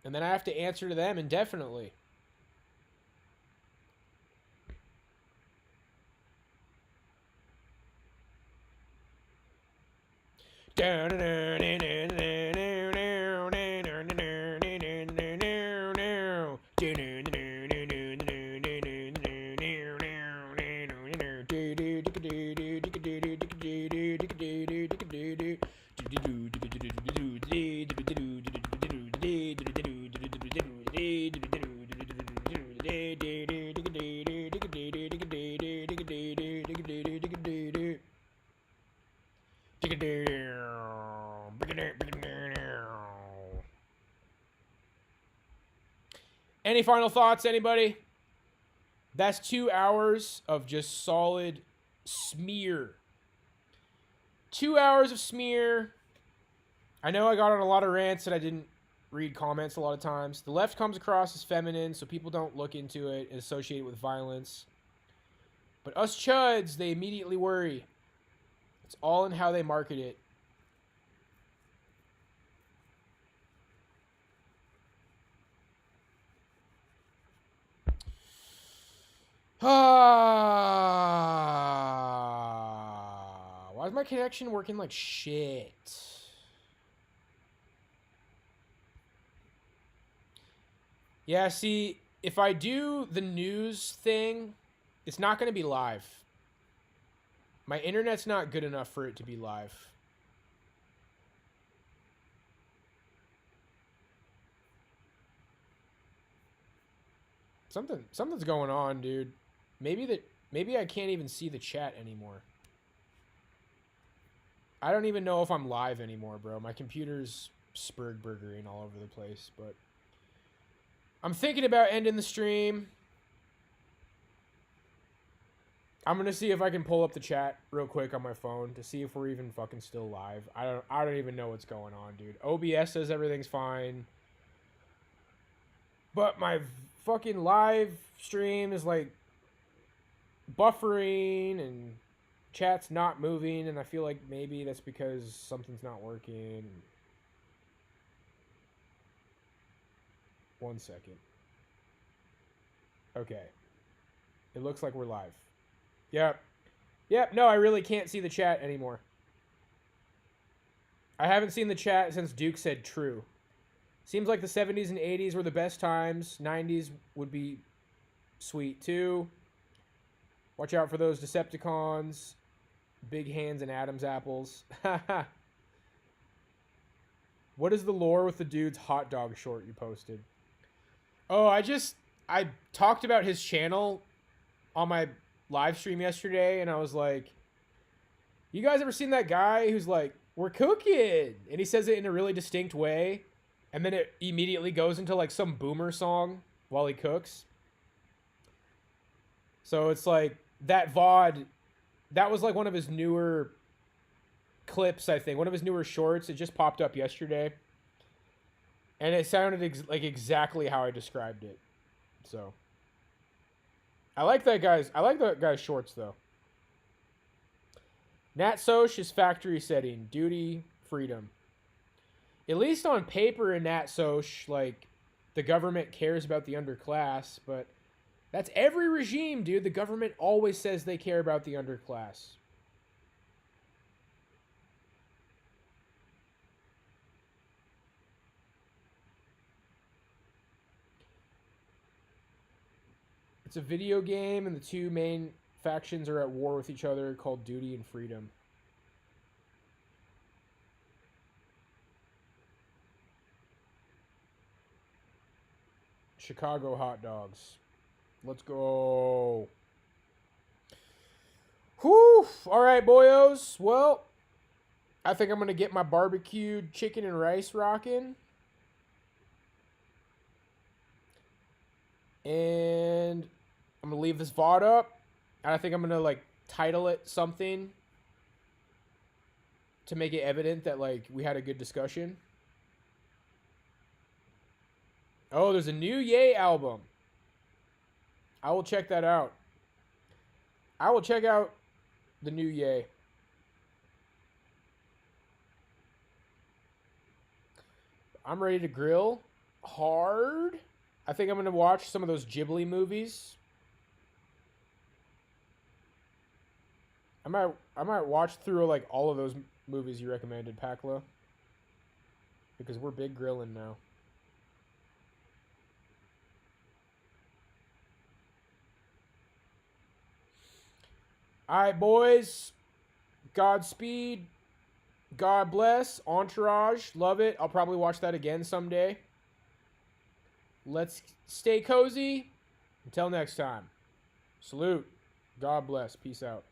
And then I have to answer to them indefinitely. Any final thoughts, anybody? That's 2 hours of just solid smear. 2 hours of smear. I know I got on a lot of rants and I didn't read comments a lot of times. The left comes across as feminine, so people don't look into it and associate it with violence. But us chuds, they immediately worry. It's all in how they market it. Why is my connection working like shit? Yeah, see, if I do the news thing, it's not going to be live. My internet's not good enough for it to be live. Something's going on, dude. Maybe I can't even see the chat anymore. I don't even know if I'm live anymore, bro. My computer's Spurgburgering all over the place, but I'm thinking about ending the stream. I'm gonna see if I can pull up the chat real quick on my phone to see if we're even fucking still live. I don't even know what's going on, dude. OBS says everything's fine, but my fucking live stream is like buffering and chat's not moving, and I feel like maybe that's because something's not working. 1 second. Okay. It looks like we're live. Yep. No, I really can't see the chat anymore. I haven't seen the chat since Duke said true. Seems like the 70s and 80s were the best times. 90s would be sweet too. Watch out for those Decepticons. Big hands and Adam's apples. What is the lore with the dude's hot dog short you posted? Oh, I talked about his channel on my live stream yesterday, and I was like, you guys ever seen that guy who's like, we're cooking? And he says it in a really distinct way, and then it immediately goes into like some boomer song while he cooks. So it's like that VOD, that was like one of his newer clips, I think. One of his newer shorts. It just popped up yesterday. And it sounded like exactly how I described it. So I like that guy's shorts though. Nat Soch is factory setting, duty, freedom. At least on paper in Nat Soch, like the government cares about the underclass, but that's every regime, dude. The government always says they care about the underclass. It's a video game, and the two main factions are at war with each other, called Duty and Freedom. Chicago hot dogs. Let's go. Whew. All right, boyos. Well, I think I'm going to get my barbecued chicken and rice rocking. And I'm going to leave this VOD up. And I think I'm going to, like, title it something to make it evident that, like, we had a good discussion. Oh, there's a new Ye album. I will check that out. I will check out the new Ye. I'm ready to grill. hard. I think I'm gonna watch some of those Ghibli movies. I might watch through like all of those movies you recommended, Pakla, because we're big grilling now. All right, boys. Godspeed. God bless. Entourage. Love it. I'll probably watch that again someday. Let's stay cozy. Until next time. Salute. God bless. Peace out.